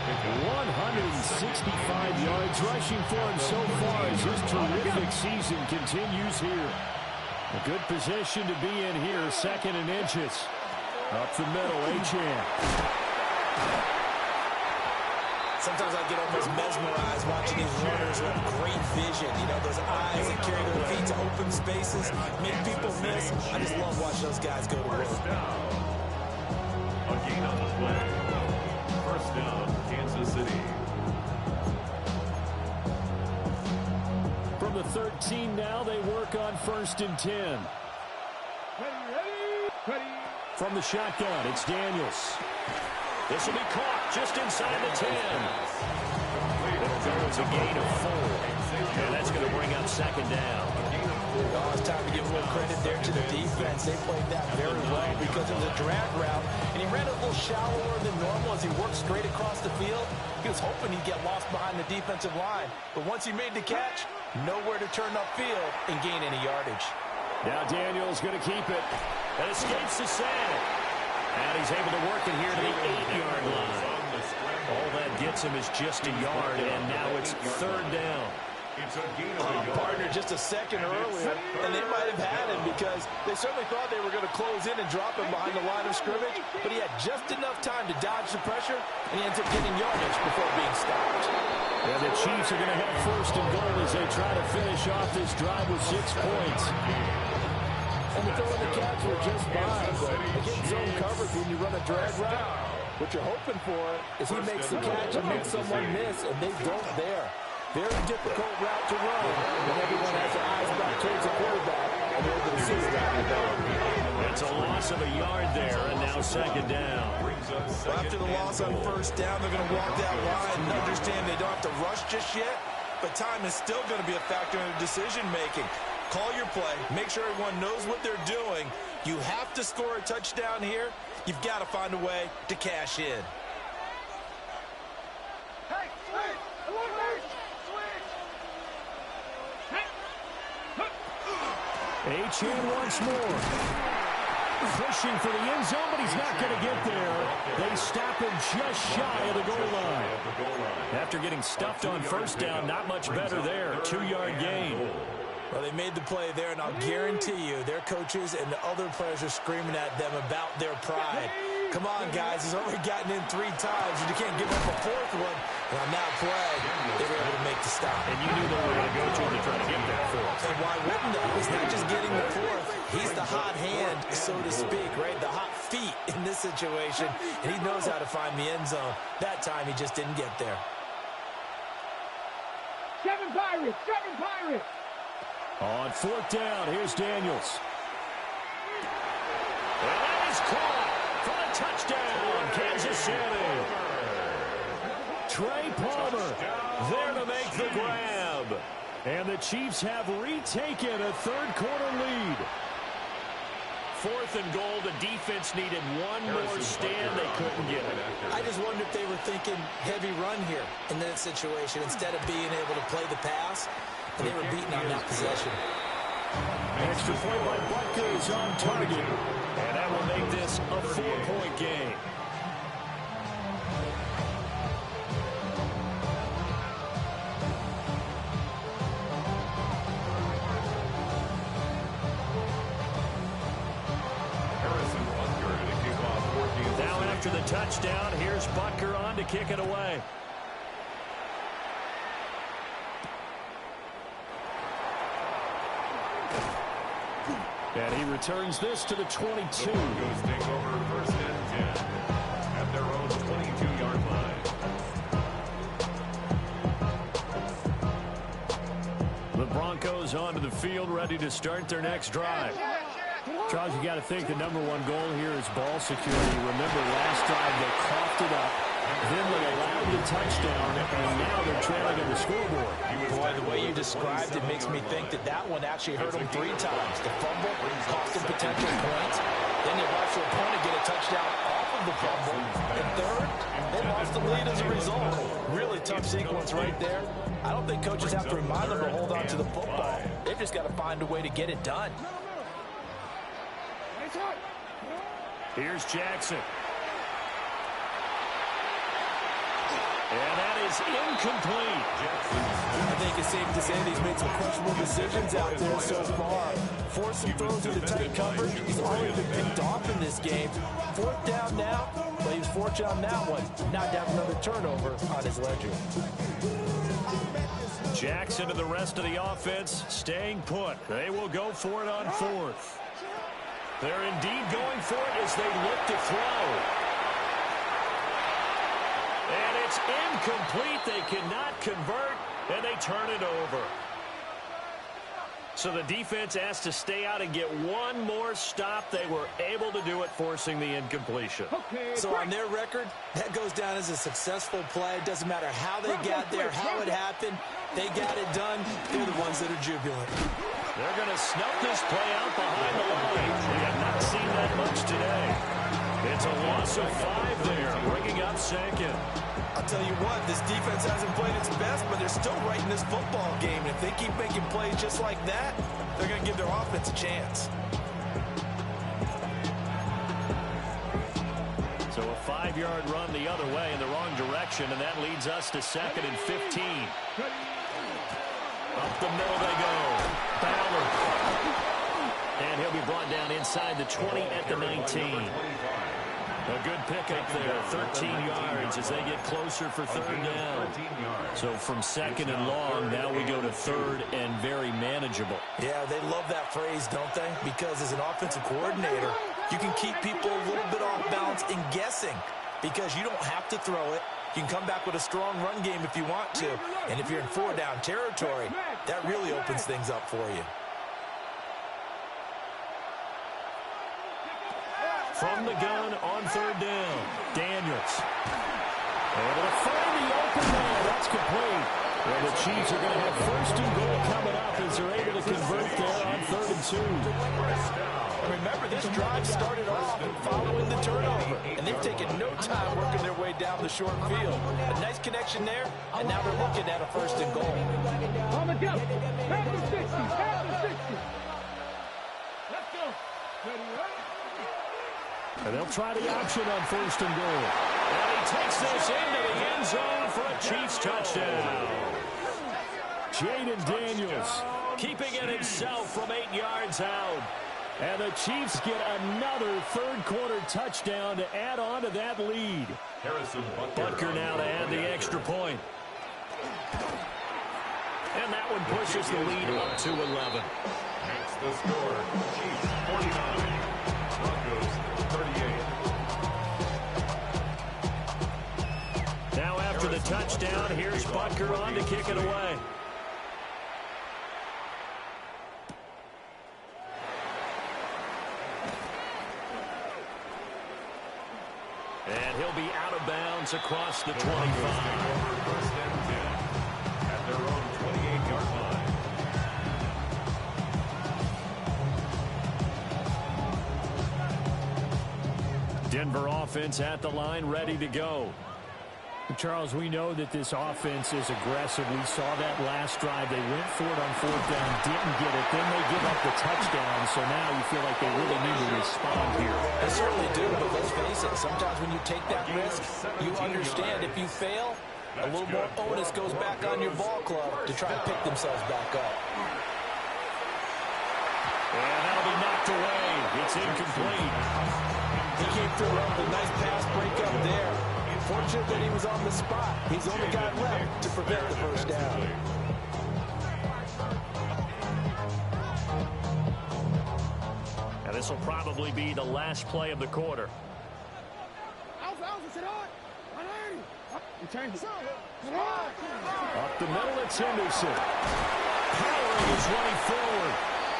165 yards rushing for him so far as his terrific season continues here. A good position to be in here, 2nd and inches. Up the middle, Achane. Sometimes I get almost mesmerized watching these runners with great vision. You know, those eyes that carry their feet to open spaces, make people miss. I just love watching those guys go to work. A gain on the play. 1st down, Kansas City. From the 13 now, they work on 1st and 10. Ready. From the shotgun, it's Daniels. This will be caught just inside the 10. It'll go as a gain of 4. And that's going to bring up 2nd down. Oh, it's time to give a little credit there to the defense. They played that very well because it was a drag route, and he ran a little shallower than normal as he worked straight across the field. He was hoping he'd get lost behind the defensive line. But once he made the catch, nowhere to turn upfield and gain any yardage. Now Daniels going to keep it. And escapes the sack. And he's able to work it here to the 8-yard line. All that gets him is just a yard, and now it's 3rd down. It's a gain of a yard. Partner just a second earlier, and they might have had him because they certainly thought they were going to close in and drop him behind the line of scrimmage, but he had just enough time to dodge the pressure, and he ends up getting yardage before being stopped. And the Chiefs are going to have first and goal as they try to finish off this drive with 6 points. And the throw and the catch were just fine, but they get zone coverage when you run a drag route. What you're hoping for is he makes the catch and makes someone miss, and they don't there. Very difficult route to run when everyone has their eyes back towards the quarterback, and they're able to see it. It's a loss of a yard there, and now second down. After the loss on first down, they're going to walk that line and understand they don't have to rush just yet, but time is still going to be a factor in their decision-making. Call your play. Make sure everyone knows what they're doing. You have to score a touchdown here. You've got to find a way to cash in. Achane once more. Pushing for the end zone, but he's not going to get there. They stop him just shy of the goal line. After getting stuffed on first down, not much better there. 2-yard gain. Well, they made the play there, and I'll guarantee you their coaches and the other players are screaming at them about their pride. Come on, guys. He's already gotten in 3 times, and you can't give up a 4th one. And on that play, they were able to make the stop. And you knew they were going to go to him to try to get that 4th. And why wouldn't they? He's not just getting the 4th. He's the hot hand, so to speak, right? The hot feet in this situation, and he knows how to find the end zone. That time, he just didn't get there. 7 Pirates! 7 Pirates! On 4th down, here's Daniels. And that is caught for a touchdown, Kansas City. Trey Palmer there to make the grab. And the Chiefs have retaken a 3rd-quarter lead. 4th and goal, the defense needed one more stand. They couldn't get it. I just wonder if they were thinking heavy run here in that situation instead of being able to play the pass. And they were beaten on that possession. Extra point by Butker is on target. And that will make this a 4-point game. Now after the touchdown, here's Butker on to kick it away. And he returns this to the 22. The Broncos take over first and 10 at their own 22-yard line. The Broncos onto the field, ready to start their next drive. Charles, you got to think the #1 goal here is ball security. Remember, last drive they coughed it up, then they allowed the touchdown, and now they're trailing on the scoreboard. Boy, the way you described it makes me think that that one actually hurt them 3 times. The fumble cost them potential points. Then they rushed to a point to get a touchdown off of the fumble. And third, they lost the lead as a result. Really tough sequence right there. I don't think coaches have to remind them to hold on to the football. They've just got to find a way to get it done. Here's Jackson. And that is incomplete. I think it's safe to say that he's made some questionable decisions out there so far. Forced some throws into tight coverage. He's already been picked off in this game. 4th down now, but he was fortunate on that one. Not to have another turnover on his ledger. Jackson and the rest of the offense staying put. They will go for it on 4th. They're indeed going for it as they look to throw. And it's incomplete. They cannot convert, and they turn it over. So the defense has to stay out and get one more stop. They were able to do it, forcing the incompletion. So on their record, that goes down as a successful play. It doesn't matter how they got there, how it happened. They got it done. They're the ones that are jubilant. They're going to snuff this play out behind the line. We have not seen that much today. It's a loss of 5 there, bringing up 2nd. I'll tell you what, this defense hasn't played its best, but they're still right in this football game. And if they keep making plays just like that, they're going to give their offense a chance. So a 5-yard run the other way in the wrong direction, and that leads us to 2nd and 15. Up the middle they go. Ballard. And he'll be brought down inside the 20 at the 19. A good pickup there, 13 yards as they get closer for third down. So from second and long, now we go to third and very manageable. Yeah, they love that phrase, don't they? Because as an offensive coordinator, you can keep people a little bit off balance and guessing because you don't have to throw it. You can come back with a strong run game if you want to. And if you're in four-down territory, that really opens things up for you. From the gun on third down, Daniels. Able to find the open man. That's complete. And the Chiefs are going to have first and goal coming up as they're able to convert there on 3rd and 2. And remember, this drive started off following the turnover, and they've taken no time working their way down the short field. A nice connection there, and now they're looking at a first and goal. On the go. Back to 60. Back to 60. Let's go. Ready, right? And they'll try the option on 1st and goal. And he takes this into the end zone for a Chiefs touchdown. Jaden Daniels keeping it himself from 8 yards out. And the Chiefs get another third-quarter touchdown to add on to that lead. Butker now to add the extra point. And that one pushes the lead up to 11. Next the score, Chiefs 49, Broncos 38. Now after the touchdown, here's Butker on to kick it away. And he'll be out of bounds across the 25. First and 10 at their own 28-yard line. Denver offense at the line, ready to go. Charles, we know that this offense is aggressive. We saw that last drive. They went for it on 4th down, didn't get it. Then they give up the touchdown, so now you feel like they really need to respond here. They certainly do, but let's face it, sometimes when you take that risk, you understand if you fail, a little more onus goes back on your ball club to try to pick themselves back up. And that'll be knocked away. It's incomplete. He came through with a nice pass breakup there. Fortunate that he was on the spot. He's the only guy left to prevent the first down. And this will probably be the last play of the quarter. Up the middle, it's Henderson. Powering his way forward.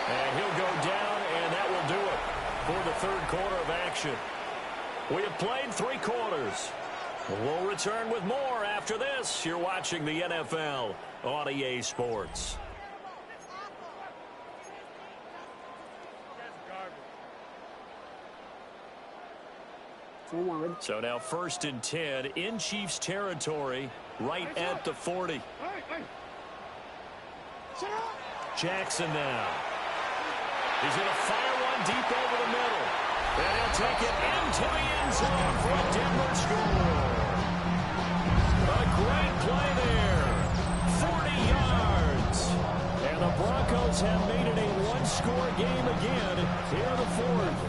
And he'll go down, and that will do it for the third quarter of action. We have played 3 quarters. We'll return with more after this. You're watching the NFL on EA Sports. So now 1st and 10 in Chiefs territory, right at the 40. Jackson now. He's going to fire one deep over the middle. And he'll take it into the end zone for a Denver score. A great play there. 40 yards. And the Broncos have made it a one-score game again here in the 4th.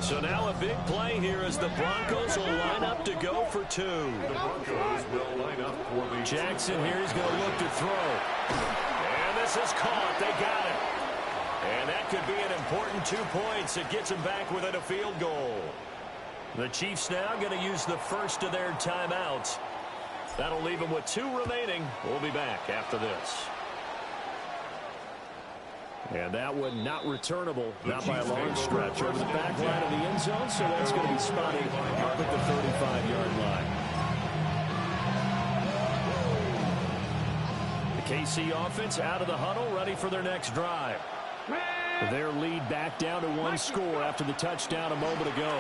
So now a big play here as the Broncos will line up to go for 2. The Broncos will line up for the Jackson here is going to look to throw. And this is caught. They got it. And that could be an important 2 points. It gets them back within a field goal. The Chiefs now going to use the first of their timeouts. That'll leave them with 2 remaining. We'll be back after this. And that one not returnable, not by a long stretch, over the back line of the end zone, so that's going to be spotted up at the 35-yard line. The KC offense out of the huddle, ready for their next drive. Their lead back down to 1 score after the touchdown a moment ago.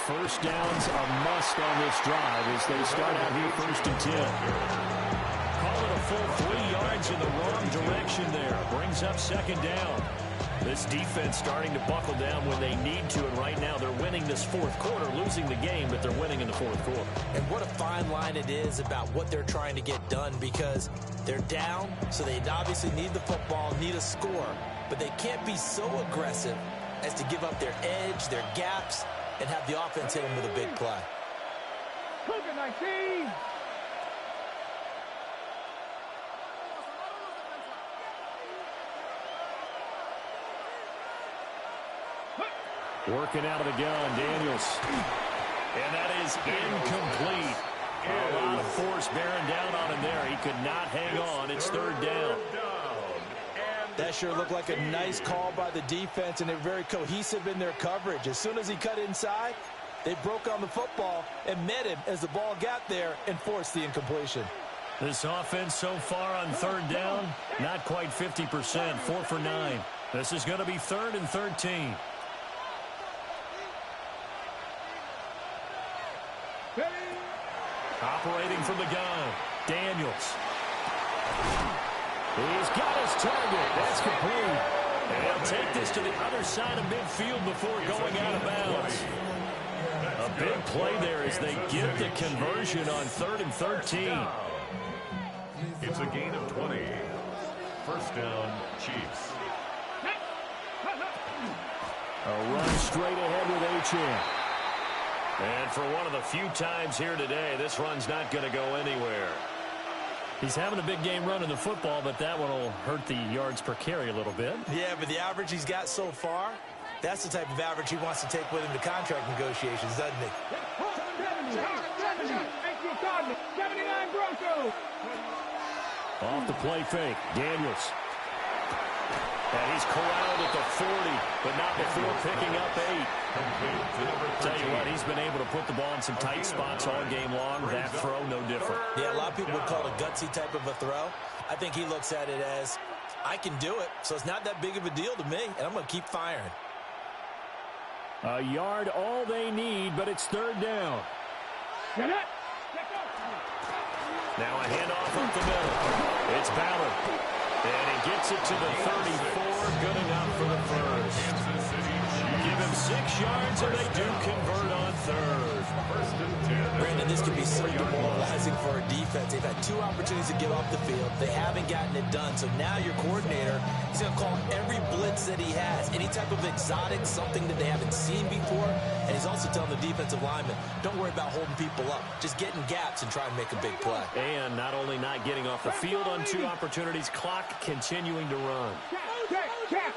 First down's a must on this drive as they start out here 1st and 10. Call it a full 3 yards in the wrong direction there. Brings up 2nd down. This defense starting to buckle down when they need to, and right now they're winning this fourth quarter, losing the game, but they're winning in the fourth quarter. And what a fine line it is about what they're trying to get done, because they're down, so they obviously need the football, need a score, but they can't be so aggressive as to give up their edge, their gaps, and have the offense hit them with a big play. Cougar 19. Working out of the gun, Daniels. And that is incomplete. A lot of force bearing down on him there. He could not hang on. It's third down. That sure looked like a nice call by the defense, and they're very cohesive in their coverage. As soon as he cut inside, they broke on the football and met him as the ball got there and forced the incompletion. This offense so far on third down, not quite 50%, 4 for 9. This is going to be 3rd and 13. Operating from the gun, Daniels. He's got his target. That's complete. And he'll take this to the other side of midfield before going out of bounds. A big play there as they get the conversion on 3rd and 13. It's a gain of 20. First down, Chiefs. A run straight ahead with Achane. And for one of the few times here today, this run's not going to go anywhere. He's having a big game running the football, but that one will hurt the yards per carry a little bit. Yeah, but the average he's got so far, that's the type of average he wants to take with him to contract negotiations, doesn't he? 79 Broncos. Off the play fake, Daniels. And he's corralled at the 40, but not before picking up 8. Tell you what, he's been able to put the ball in some tight spots all game long. That throw, no different. Yeah, a lot of people would call it a gutsy type of a throw. I think he looks at it as, I can do it, so it's not that big of a deal to me, and I'm going to keep firing. A yard, all they need, but it's third down. Now a handoff up the middle. It's Ballard. And he gets it to the 34, good enough for the first. Give him 6 yards, and they do convert on third. Brandon, this could be so demoralizing for a defense. They've had 2 opportunities to get off the field. They haven't gotten it done. So now your coordinator is going to call every blitz that he has, any type of exotic, something that they haven't seen before. And he's also telling the defensive lineman, don't worry about holding people up. Just get in gaps and try and make a big play. And not only not getting off the field on 2 opportunities, clock continuing to run. Check.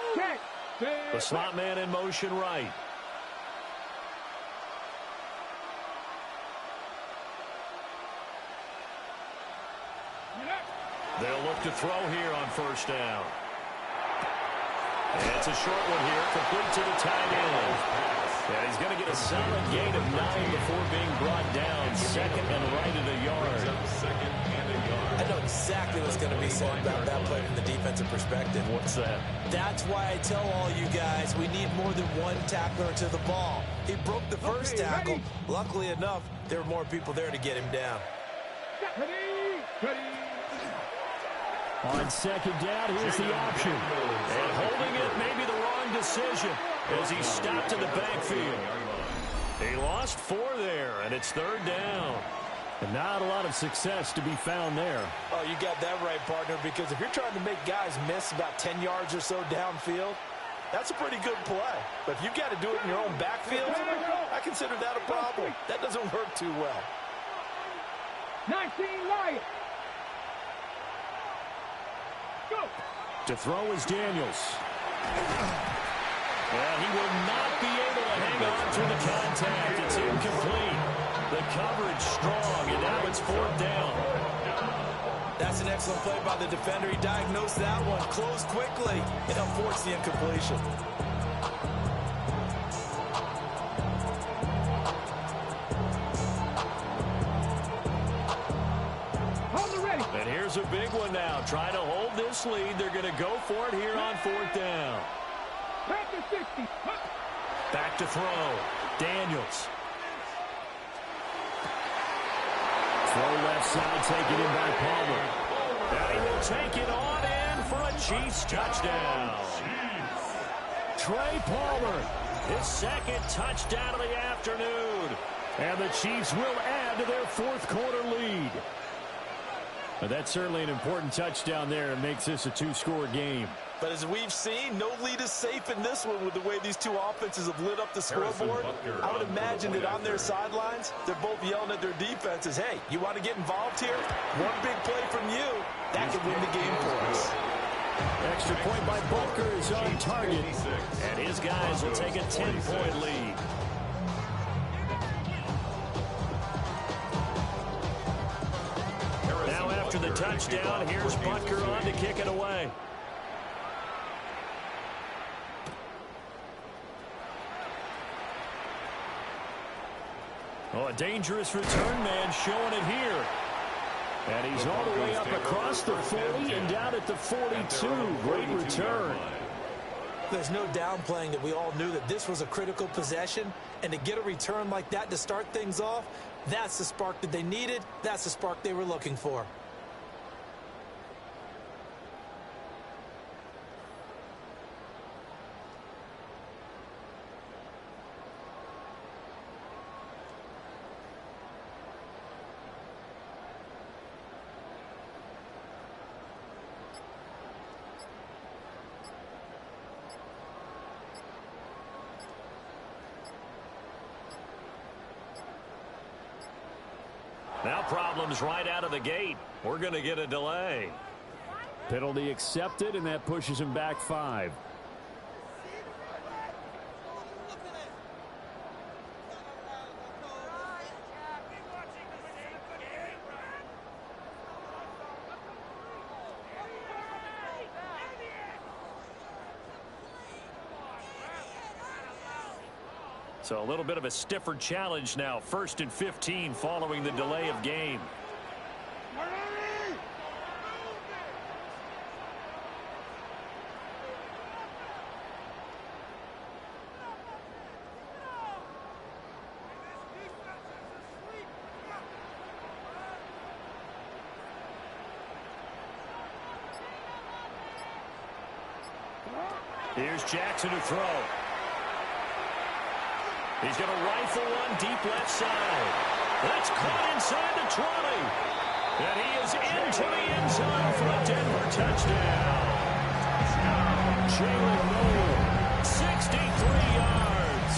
The slot man in motion right. They'll look to throw here on first down. And it's a short one here, complete to the tight end. And he's going to get a solid gain of 9 before being brought down. 2nd and right at a yard. I know exactly what's going to be said about that play from the defensive perspective. What's that? That's why I tell all you guys we need more than one tackler to the ball. He broke the first tackle. Luckily enough, there were more people there to get him down. Ready. On second down, here's the option. And holding it may be the wrong decision as he stopped in the backfield. He lost 4 there, and it's third down. And not a lot of success to be found there. Oh, you got that right, partner, because if you're trying to make guys miss about 10 yards or so downfield, that's a pretty good play. But if you've got to do it in your own backfield, I consider that a problem. That doesn't work too well. 19 Lions. Go. To throw is Daniels. And he will not be able to hang on to the contact. It's incomplete. The coverage strong, and now it's 4th down. That's an excellent play by the defender. He diagnosed that one, closed quickly, and unforced the incompletion. And here's a big one now. Trying to hold this lead. They're going to go for it here on 4th down. Back to throw. Daniels. Throw left side, taken in by Palmer. And he will take it on in for a Chiefs touchdown. Trey Palmer, his second touchdown of the afternoon. And the Chiefs will add to their fourth quarter lead. But that's certainly an important touchdown there. It makes this a two-score game. But as we've seen, no lead is safe in this one with the way these two offenses have lit up the scoreboard. I would imagine that on their sidelines, they're both yelling at their defenses, hey, you want to get involved here? One big play from you, that could win the game for us. Extra point by Butker is on target. And his guys will take a 10-point lead. Now after the touchdown, here's Butker on to kick it away. Oh, a dangerous return man showing it here. And he's all the way up across the 40 and down at the 42. Great return. There's no downplaying that we all knew that this was a critical possession. And to get a return like that to start things off, that's the spark that they needed. That's the spark they were looking for. Now problems right out of the gate. We're going to get a delay. Penalty accepted, and that pushes him back 5. So a little bit of a stiffer challenge now. 1st and 15 following the delay of game. Here's Jackson to throw. He's going to rifle one deep left side. That's caught inside the 20. And he is into the end zone for a Denver touchdown. Jalen Moore, 63 yards.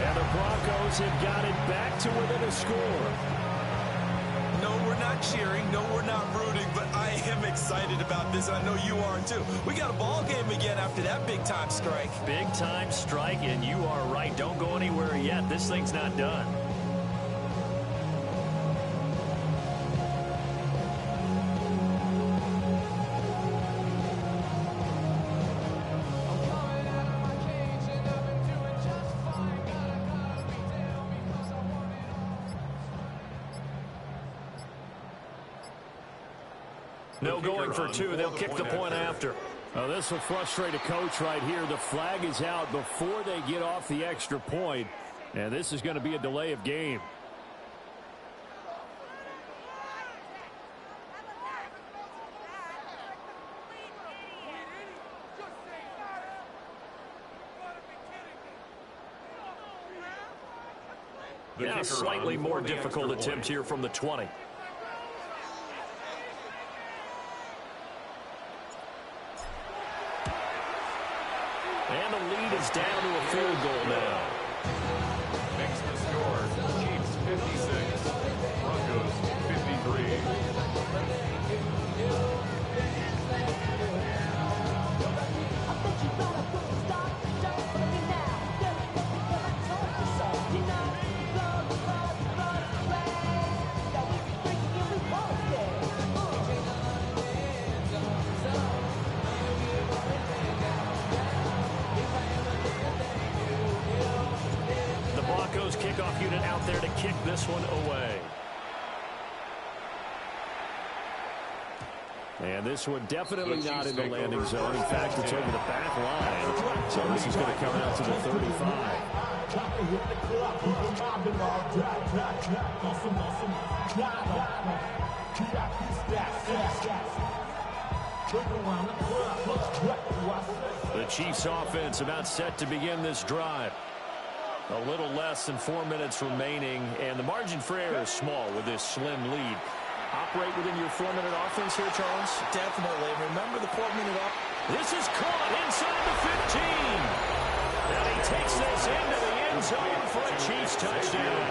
And the Broncos have got it back to within a score. No, we're not cheering. No, we're not rooting. But I am excited about this, and I know you are too. We got a ball game again after that big-time strike. Big-time strike, and you are right. Don't go anywhere yet. This thing's not done. No going for 2. They'll kick the point after. Oh, this will frustrate a coach right here. The flag is out before they get off the extra point. And this is going to be a delay of game. Now, slightly more difficult attempt here from the 20. And the lead is down to a field goal now. Makes the score, Chiefs 56, Broncos 53. Kickoff unit out there to kick this one away. And this one definitely not in the landing zone. In fact, it's over the back line. So this is going to come out to the 35. The Chiefs offense about set to begin this drive. A little less than 4 minutes remaining, and the margin for error is small with this slim lead. Operate within your 4-minute offense here, Charles? Definitely. Remember the 4-minute off. This is caught inside the 15. And he takes this into the end zone for a Chiefs touchdown.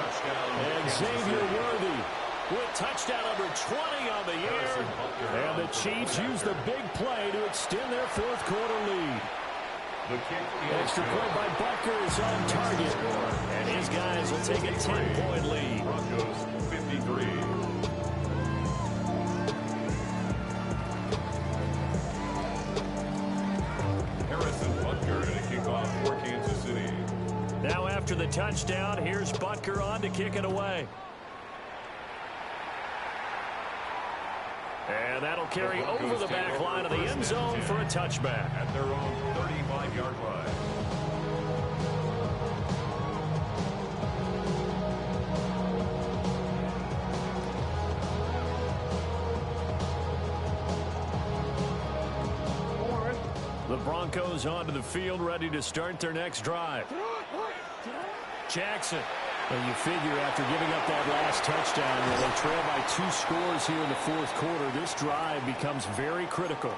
And Xavier Worthy with touchdown number 20 on the year. And the Chiefs use the big play to extend their fourth quarter lead. Extra point by Butker is on target. And his guys will take a 10-point lead. Broncos 53. Harrison Butker to kick off for Kansas City. Now after the touchdown, here's Butker on to kick it away. And that'll carry over the back line of the end zone for a touchback. At their own 35-yard line. The Broncos onto the field, ready to start their next drive. Jackson. Well, you figure after giving up that last touchdown, where they trail by 2 scores here in the fourth quarter, this drive becomes very critical.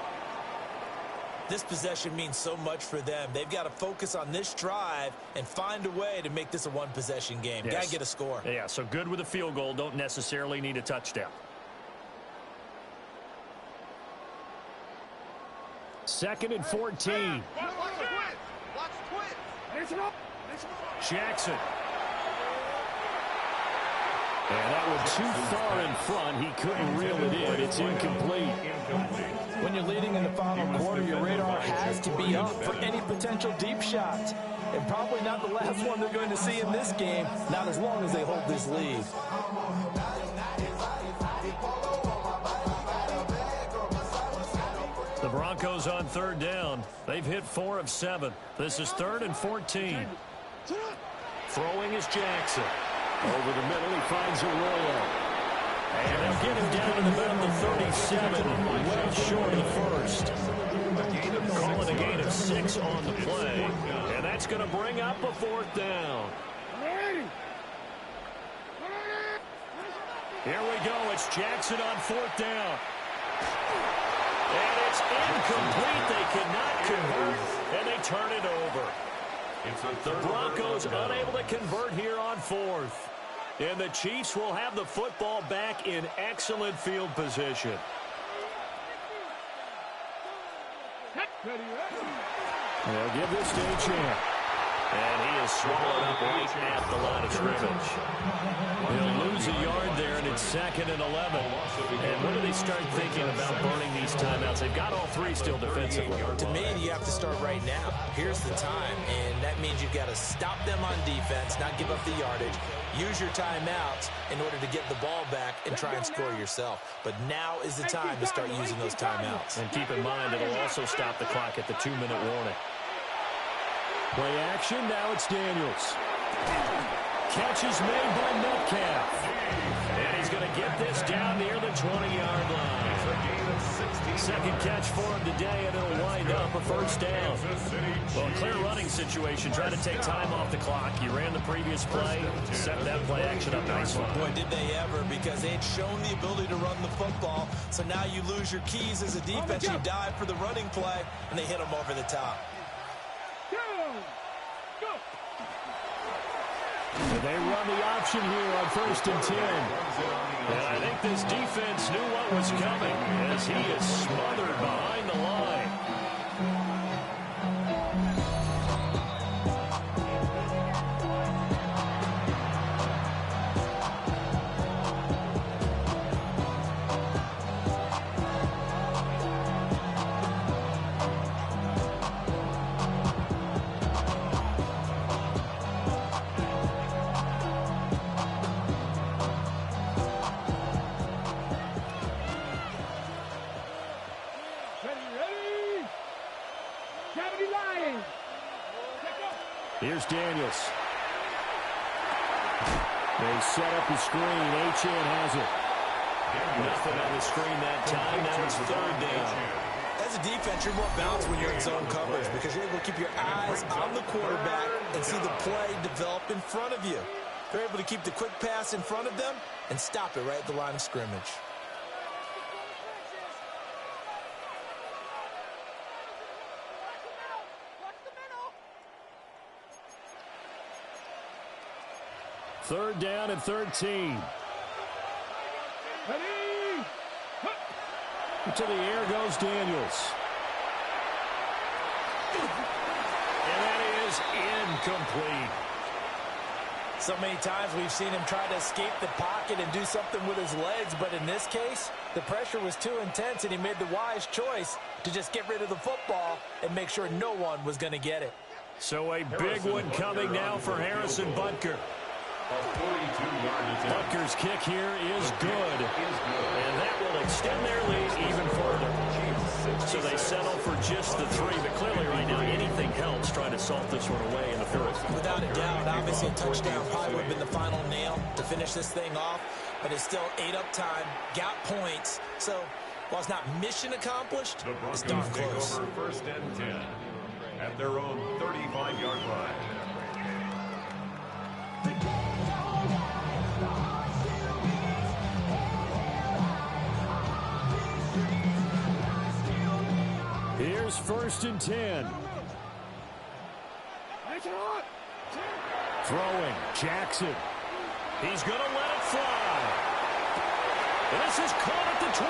This possession means so much for them. They've got to focus on this drive and find a way to make this a one-possession game. Yes. Got to get a score. Yeah, so good with a field goal. Don't necessarily need a touchdown. Second and 14. Jackson. And that one too far in front. He couldn't reel it in. It's incomplete. When you're leading in the final quarter, your radar has to be up for any potential deep shots. And probably not the last one they're going to see in this game, not as long as they hold this lead. The Broncos on third down. They've hit 4 of 7. This is 3rd and 14. Throwing is Jackson. Over the middle, he finds Arroyo. And they'll get him down to about the 37, well short of the first. Call it a gain of 6 on the play. And that's going to bring up a 4th down. Here we go. It's Jackson on 4th down. And it's incomplete. They cannot convert, and they turn it over. The Broncos unable to convert here on 4th. And the Chiefs will have the football back in excellent field position. They'll give this to a champ. And he is swallowed up right at the line of scrimmage. He'll lose a yard there, and it's 2nd and 11. And when do they start thinking about burning these timeouts? They've got all 3 still defensively. To me, you have to start right now. Here's the time, and that means you've got to stop them on defense, not give up the yardage. Use your timeouts in order to get the ball back and try and score yourself. But now is the time to start using those timeouts. And keep in mind, it'll also stop the clock at the 2-minute warning. Play action, now it's Daniels. Catch is made by Metcalf. And he's going to get this down near the 20-yard line. Second catch for him today, and it'll wind up a 1st down. Well, a clear running situation. Try to take time off the clock. You ran the previous play, set that play action up nicely. Boy, did they ever, because they had shown the ability to run the football. So now you lose your keys as a defense. You dive for the running play, and they hit them over the top. They run the option here on 1st and 10. And I think this defense knew what was coming as he is smothered behind the line. Here's Daniels. They set up the screen. Achane has it. Nothing on the screen that time. Now it's 3rd down. As As a defense, you're more balanced when you're in zone coverage because you're able to keep your eyes on the quarterback and see the play develop in front of you. You're able to keep the quick pass in front of them and stop it right at the line of scrimmage. Third down and 13. To the air goes Daniels. And that is incomplete. So many times we've seen him try to escape the pocket and do something with his legs, but in this case, the pressure was too intense, and he made the wise choice to just get rid of the football and make sure no one was going to get it. So a big one coming now for Harrison Butker. Butker's kick here is good, and that will extend their lead even further. So they settle for just the 3, but clearly right now anything helps trying to salt this one away in the fourth. Without a doubt, obviously a touchdown probably would have been the final nail to finish this thing off, but it's still 8 up time, got points. So while it's not mission accomplished, it's darn close. Over first and 10 at their own 35-yard line. Here's first and 10. Throwing, Jackson. He's going to let it fly. This is caught at the 20.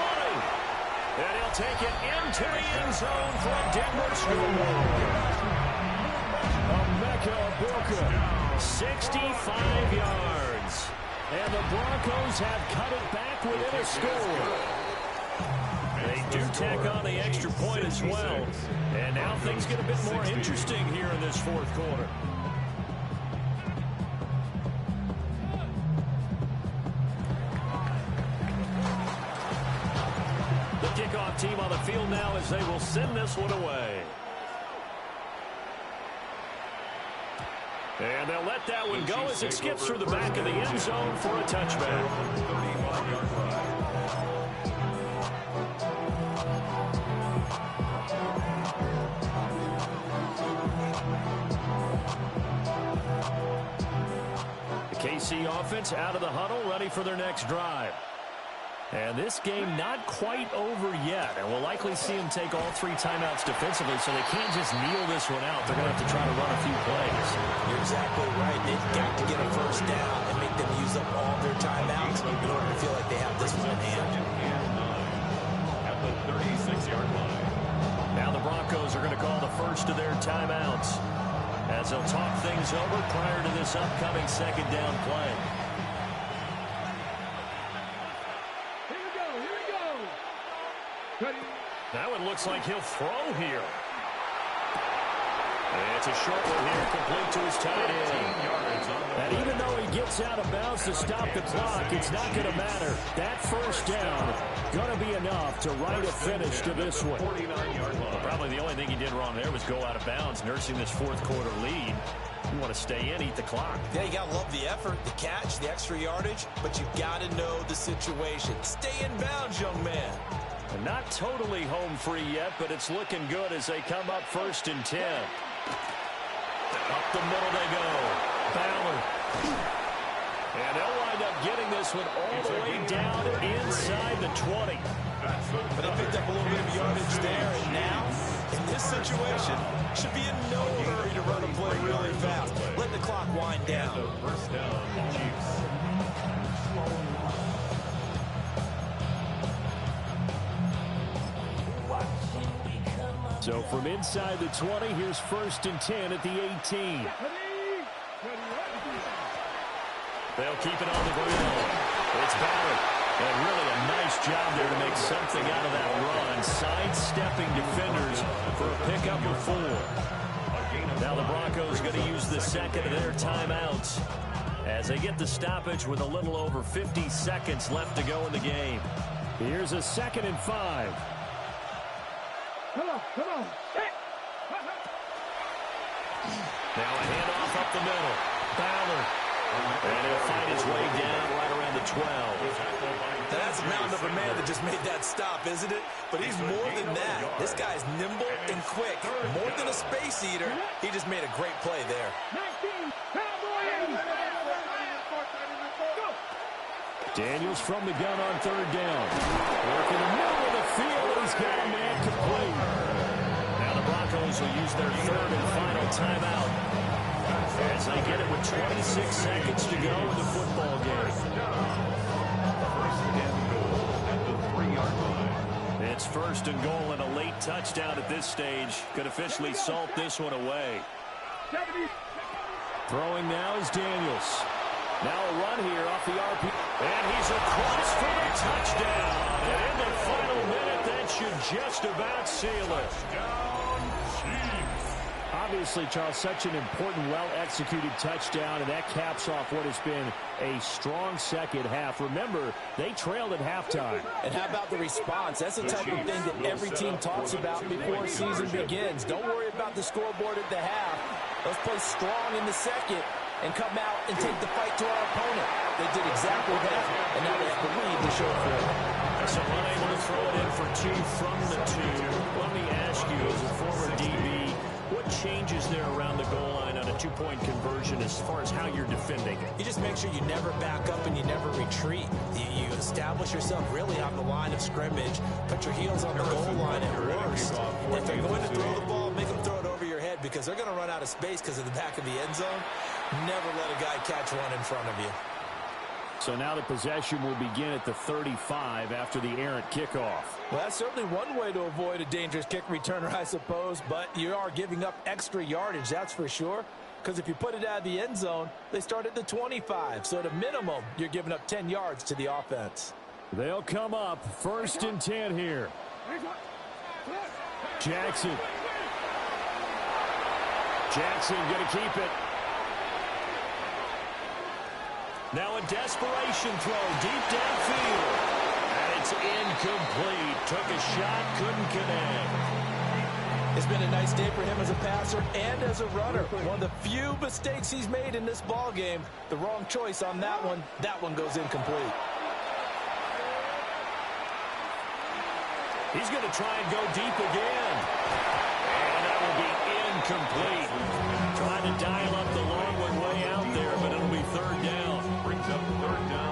And he'll take it into the end zone for a Denver score. Emeka Egbuka, 65 yards. And the Broncos have cut it back within a score. They do tack on the extra point as well. And now things get a bit more interesting here in this fourth quarter. The kickoff team on the field now as they will send this one away. And they'll let that one go as it skips through the back of the end zone for a touchback. The KC offense out of the huddle, ready for their next drive. And this game not quite over yet, and we'll likely see them take all 3 timeouts defensively, so they can't just kneel this one out. They're going to have to try to run a few plays. You're exactly right. They've got to get a first down and make them use up all their timeouts in order to feel like they have this one in hand. At the 36-yard line. Now the Broncos are going to call the first of their timeouts as they'll talk things over prior to this upcoming second down play. That one looks like he'll throw here. And it's a short one here, complete to his tight end. And even though he gets out of bounds to stop the clock, it's not going to matter. That first down going to be enough to write a finish to this one. Probably the only thing he did wrong there was go out of bounds, nursing this fourth quarter lead. You want to stay in, eat the clock. Yeah, you got to love the effort, the catch, the extra yardage, but you got to know the situation. Stay in bounds, young man. And not totally home free yet, but it's looking good as they come up first and 10. Up the middle they go. Ballard. And they'll wind up getting this one all the way down inside the 20. But they picked up a little bit of yardage there, and now, in this situation, should be in no hurry to run a play really fast. Let the clock wind down. First down, Chiefs. So from inside the 20, here's first and 10 at the 18. They'll keep it on the ground. It's Ballard. And really a nice job there to make something out of that run. Sidestepping defenders for a pickup of 4. Now the Broncos going to use the second of their timeouts as they get the stoppage with a little over 50 seconds left to go in the game. Here's a 2nd and 5. Come on. Now a handoff up the middle. Ballard And he'll find his way down right around the 12. Now, that's a mountain of a man that just made that stop, isn't it? But he's more than that. This guy's nimble and quick. More than a space eater, he just made a great play there. 19, Cowboys! Go! Daniels from the gun on third down. Working the middle of the field. He's got a man complete. Now the Broncos will use their third and final timeout as they get it with 26 seconds to go in the football game. It's first and goal and a late touchdown at this stage. Could officially salt this one away. Throwing now is Daniels. Now a run here off the RP. And he's across for the touchdown. And in the final minute, that should just about seal it. Obviously, Charles, such an important, well-executed touchdown, and that caps off what has been a strong second half. Remember, they trailed at halftime. And how about the response? That's the type of thing that every team talks about before season begins. Don't worry about the scoreboard at the half. Let's play strong in the second and come out and take the fight to our opponent. They did exactly that, and now they have the lead to show for it. So unable to throw it in for two from the two. Let me ask you, as a former DB, what changes there around the goal line on a two-point conversion as far as how you're defending? You just make sure you never back up and you never retreat. You establish yourself really on the line of scrimmage. Put your heels on the goal line at worst. If they're going to throw the ball, make them throw it over your head because they're going to run out of space because of the back of the end zone. Never let a guy catch one in front of you. So now the possession will begin at the 35 after the errant kickoff. Well, that's certainly one way to avoid a dangerous kick returner, I suppose, but you are giving up extra yardage, that's for sure, because if you put it out of the end zone, they start at the 25, so at a minimum, you're giving up 10 yards to the offense. They'll come up first and 10 here. Jackson going to keep it. Now a desperation throw deep downfield. And it's incomplete. Took a shot, couldn't connect. It's been a nice day for him as a passer and as a runner. One of the few mistakes he's made in this ball game. The wrong choice on that one. That one goes incomplete. He's going to try and go deep again. And that will be incomplete. Trying to dial up the long one way out there, but it'll be third down. Brings up third down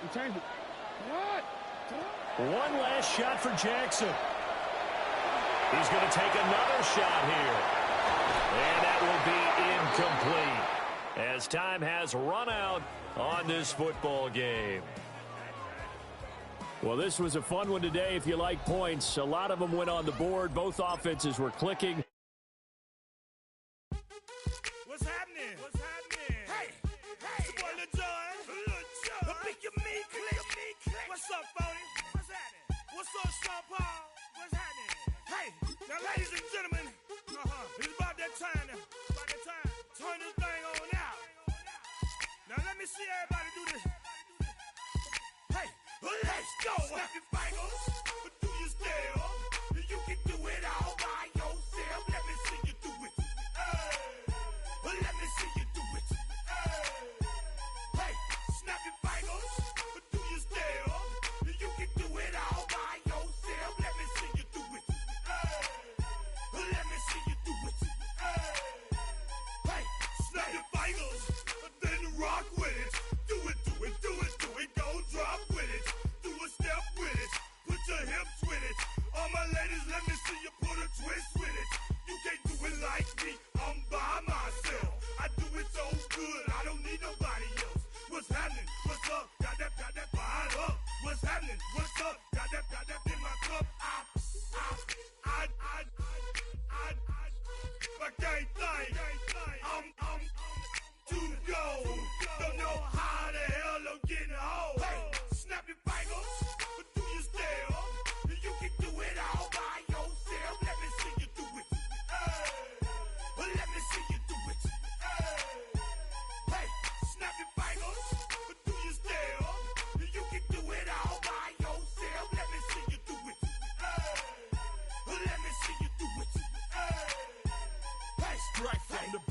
and 10. One last shot for Jackson. He's going to take another shot here. And that will be incomplete as time has run out on this football game. Well, this was a fun one today if you like points. A lot of them went on the board. Both offenses were clicking. What's happening? Hey, it's your boy Lil Jon. The pick your meat click. What's up, Phony? What's happening? What's up, Sean Paul? What's happening? Hey, now ladies and gentlemen, it's about that time now. Turn this thing on out. Now let me see everybody do this. Hey, let's go. Snap your fingers, but do you still? You can do it all by yourself. Let me see you do it. Let me see you do it. Hey, snap your fingers, but do you still? You can do it all by yourself. Let me see you do it. Let me see you do it. Hey, snap your fingers, then rock with it. Do it, do it, do it, do it. Go drop with it. Do a step with it. Put your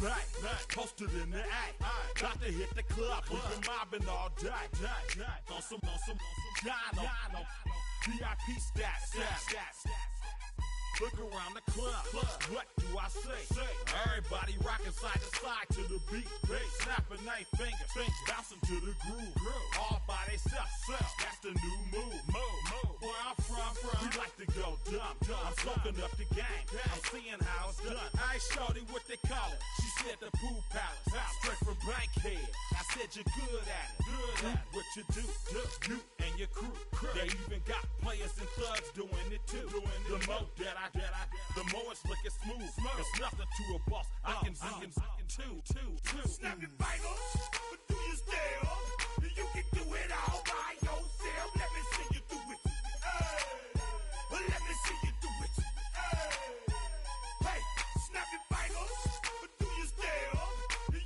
back, posted in the act. Got to hit the club, we've been mobbing all day. On some Dino, VIP stats. Look around the club, what do I say? Everybody rocking side to side to the beat. Snapping their fingers, bouncing to the groove. All by themselves, that's the new move. Where I'm from, we like to go dumb. I'm soaking up the game, I'm seeing how it's done. I shorty what they call it, she said the pool palace. Straight from Bankhead, I said you're good at it. Do what you do, you and your crew. They even got players and thugs doing it too. The more that I the more it's looking smooth. It's nothing to a boss. I can two. Snap your fingers, but do you still? You can do it all by yourself. Let me see you do it. Let me see you do it. Hey, snap your fingers, but do you still?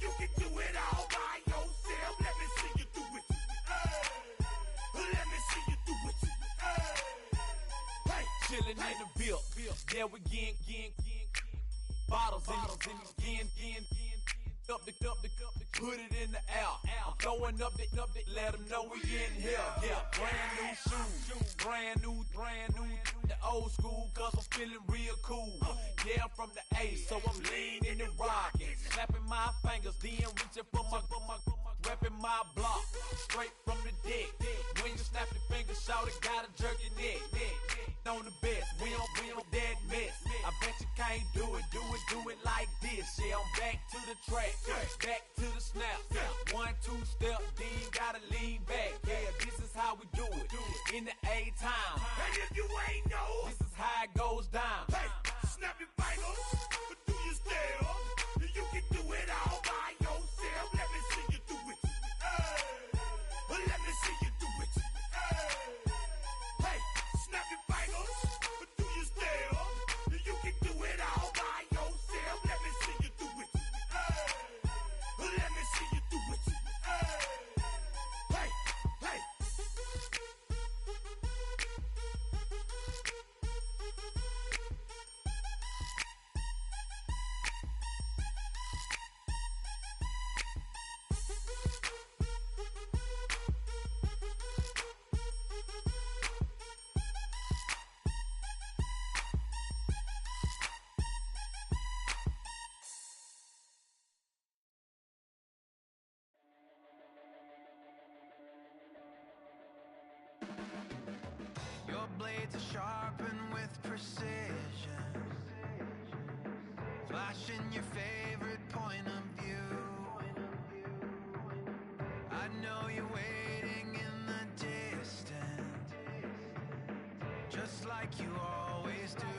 You can do it all by yourself. Let me see you do it. Let me see you do it. Hey, Chillin' in the bill. Yeah, we getting bottles in again. Up the put it in the air. I'm throwing up the, let them know we in here. Yeah, brand new shoes, brand new. The old school, cause I'm feeling real cool. Yeah, I'm from the A, so I'm leaning and rocking. Snapping my fingers, then reaching for my repping my block. Straight from the deck. When you snap your fingers, shout it, gotta jerk your neck. On the best, we don't dead mess. I bet you can't do it like this. Yeah, I'm back to the track, back to the snap. 1, 2 step, then gotta lean back. Yeah, this is how we do it. In the A time. and if you ain't know, This is how it goes down. hey, snap your fingers, but do you still? You can do it all by yourself. Let me see you do it. Let me see you do it. Hey, snap your fingers, but do you still? You can do it all by yourself. Let me see you do it. Let me see you do it. Hey. Your blades are sharpened with precision, flashing your favorite point of view. I know you're waiting in the distance, just like you always do,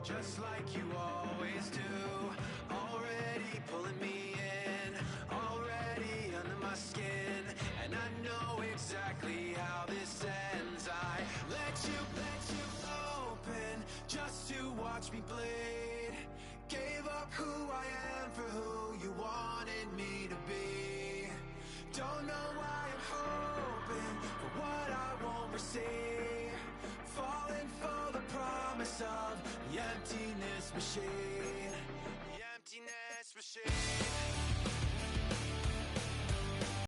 just like you always do. Already pulling me in, already under my skin, and I know exactly how this ends. I let you open just to watch me bleed. Gave up who I am for who you wanted me to be. Don't know why I'm hoping for what I won't receive. Falling for the promise of the emptiness machine.